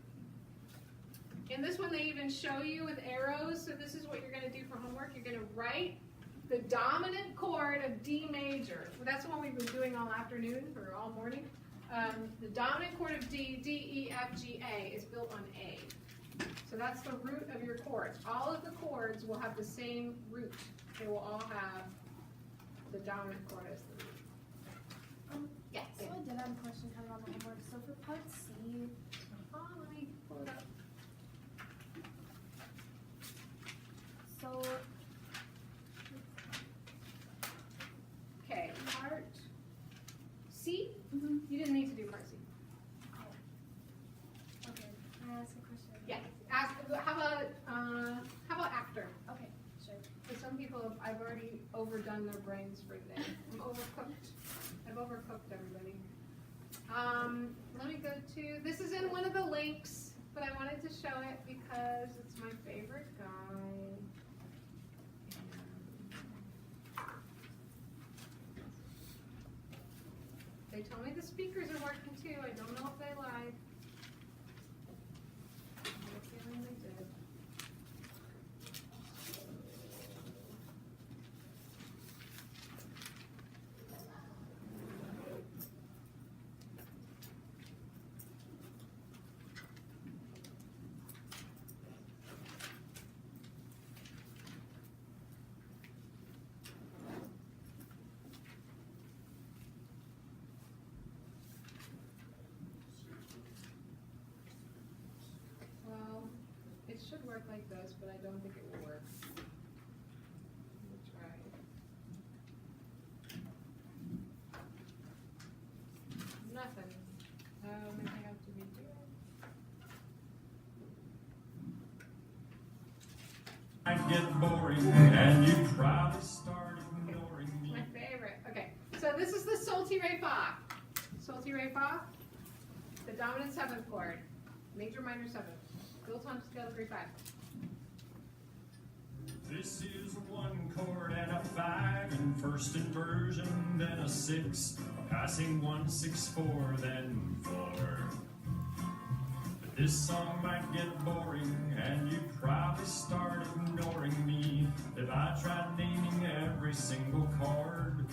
In this one, they even show you with arrows. So this is what you're going to do for homework. You're going to write the dominant chord of D major. That's the one we've been doing all afternoon or all morning. The dominant chord of D, D, E, F, G, A is built on A. So that's the root of your chords. All of the chords will have the same root. They will all have the dominant chord as the root. Yeah, so I did have a question kind of on the homework. So for part C, Let me pull it up. so Okay, part C? You didn't need to do part C. okay, can I ask a question? Yeah. How about after? Okay, sure. For some people, I've already overdone their brains for the day. I'm overcooked. I've overcooked everybody. Let me go to, this is in one of the links, but I wanted to show it because it's my favorite guy. They told me the speakers are working too. I don't know if they lied. I have a feeling they did. Well, it should work like this, but I don't think it will work. Let me try. Nothing. Maybe I have to redo it. Might get boring, and you probably start ignoring me. My favorite. Okay, so this is the sol, ti, re, fa. Sol, ti, re, fa. The dominant 7th chord. Major, minor 7th. Built on scale of 3/5. This is a 1 chord and a 5 in first inversion, then a 6, a passing 1, 6, 4, then 4. But this song might get boring, and you probably start ignoring me if I tried naming every single chord.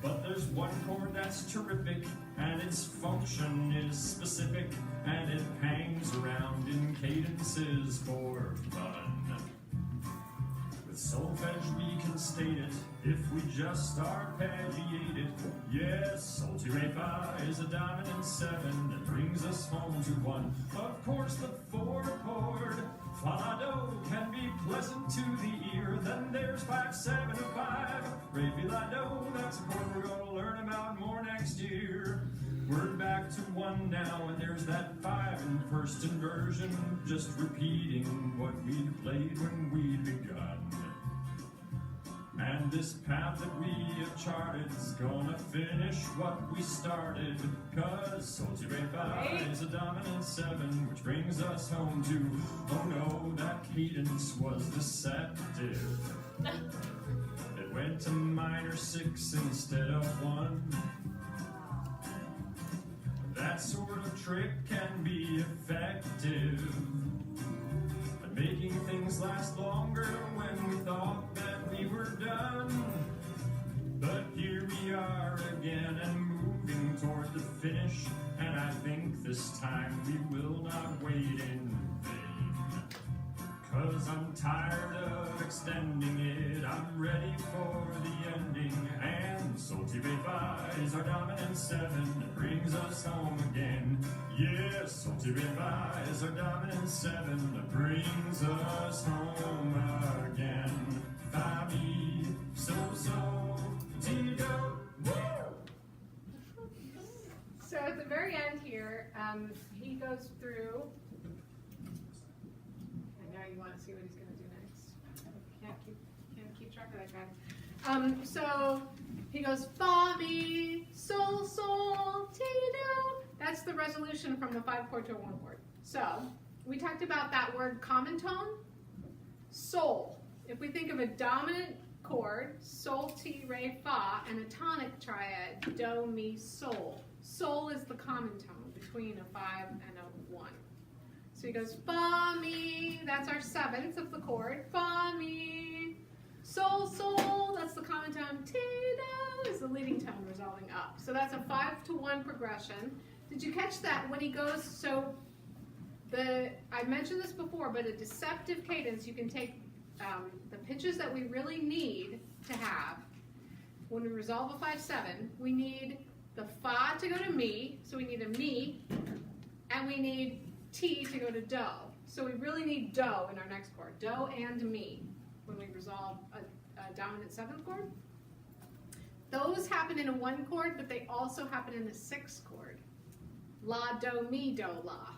But there's one chord that's terrific, and its function is specific, and it hangs around in cadences for fun. With solfege we can state it, if we just arpeggiate it. Yes, sol ti re fa is a dominant 7 that brings us home to 1. Of course the 4 chord, fa la do, can be pleasant to the ear. Then there's 5, 7, and 5, re mi la do. That's a chord we're gonna learn about more next year. We're back to 1 now, and there's that 5 in first inversion, just repeating what we played when we'd begun. And this path that we have charted is gonna finish what we started, cause sol ti re fa is a dominant 7, which brings us home to, oh no, that cadence was deceptive. It went to minor 6 instead of 1. That sort of trick can be effective at making things last longer when we thought that we were done. But here we are again and moving toward the finish, and I think this time we will not wait in vain. Cause I'm tired of extending it, I'm ready for the ending. And sol ti re fa is our dominant 7 that brings us home again. Yes, sol ti re fa is our dominant 7 that brings us home again. Fa mi so ti do. Woo! So at the very end here, he goes through. I know you want to see what he's going to do next. Can't keep track of that guy. So he goes fa mi sol ti do. That's the resolution from the 5 chord to a 1 chord. So we talked about that word common tone, sol. If we think of a dominant chord, sol ti re fa, and a tonic triad, do mi sol. Sol is the common tone between a 5 and a 1. So he goes fa mi, that's our 7th of the chord, fa mi, sol, that's the common tone, ti do is the leading tone resolving up. So that's a 5 to 1 progression. Did you catch that when he goes, so I mentioned this before, but a deceptive cadence, you can take the pitches that we really need to have. When we resolve a 5-7, we need the fa to go to mi, so we need a mi, and we need ti to go to do. So we really need do in our next chord, do and mi, when we resolve a dominant 7th chord. Those happen in a 1 chord, but they also happen in the 6th chord. La, do, mi, do, la.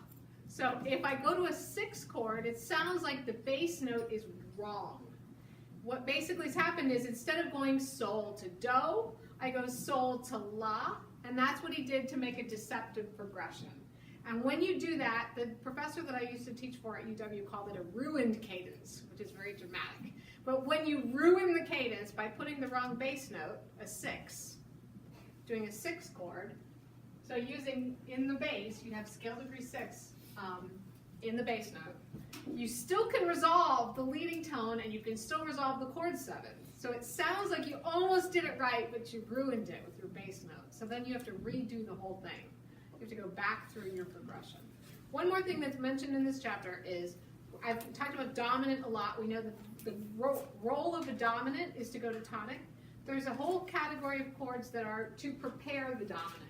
So if I go to a 6th chord, it sounds like the bass note is wrong. What basically has happened is instead of going sol to do, I go sol to la, and that's what he did to make a deceptive progression. And when you do that, the professor that I used to teach for at UW called it a ruined cadence, which is very dramatic. But when you ruin the cadence by putting the wrong bass note, a 6, doing a 6th chord, so using in the bass, you have scale degree 6 in the bass note. You still can resolve the leading tone, and you can still resolve the chord 7. So it sounds like you almost did it right, but you ruined it with your bass note. So then you have to redo the whole thing. You have to go back through your progression. One more thing that's mentioned in this chapter is, I've talked about dominant a lot. We know that the role of a dominant is to go to tonic. There's a whole category of chords that are to prepare the dominant.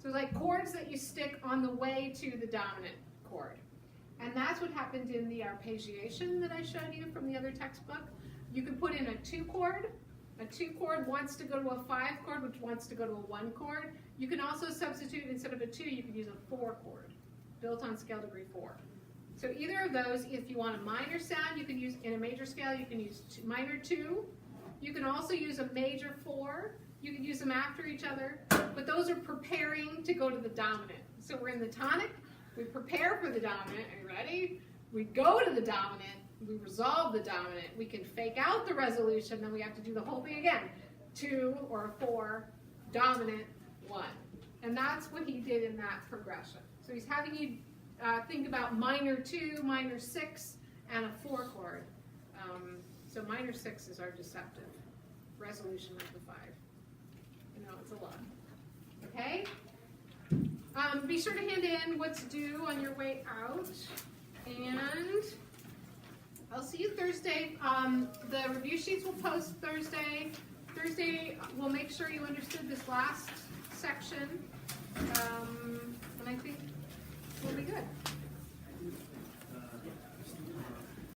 So like chords that you stick on the way to the dominant chord. And that's what happened in the arpeggiation that I showed you from the other textbook. You can put in a 2 chord. A 2 chord wants to go to a 5 chord, which wants to go to a 1 chord. You can also substitute, instead of a 2, you can use a 4 chord, built on scale degree 4. So either of those, if you want a minor sound, you can use, in a major scale, you can use minor 2. You can also use a major 4. You can use them after each other, but those are preparing to go to the dominant. So we're in the tonic, we prepare for the dominant. Are you ready? We go to the dominant, we resolve the dominant, we can fake out the resolution, then we have to do the whole thing again. 2 or 4, dominant, 1. And that's what he did in that progression. So he's having you think about minor 2, minor 6, and a 4 chord. So minor 6 is our deceptive resolution of the 5. I know, it's a lot. Okay? Be sure to hand in what's due on your way out. And I'll see you Thursday. The review sheets will post Thursday. Thursday, we'll make sure you understood this last section. And I think we'll be good.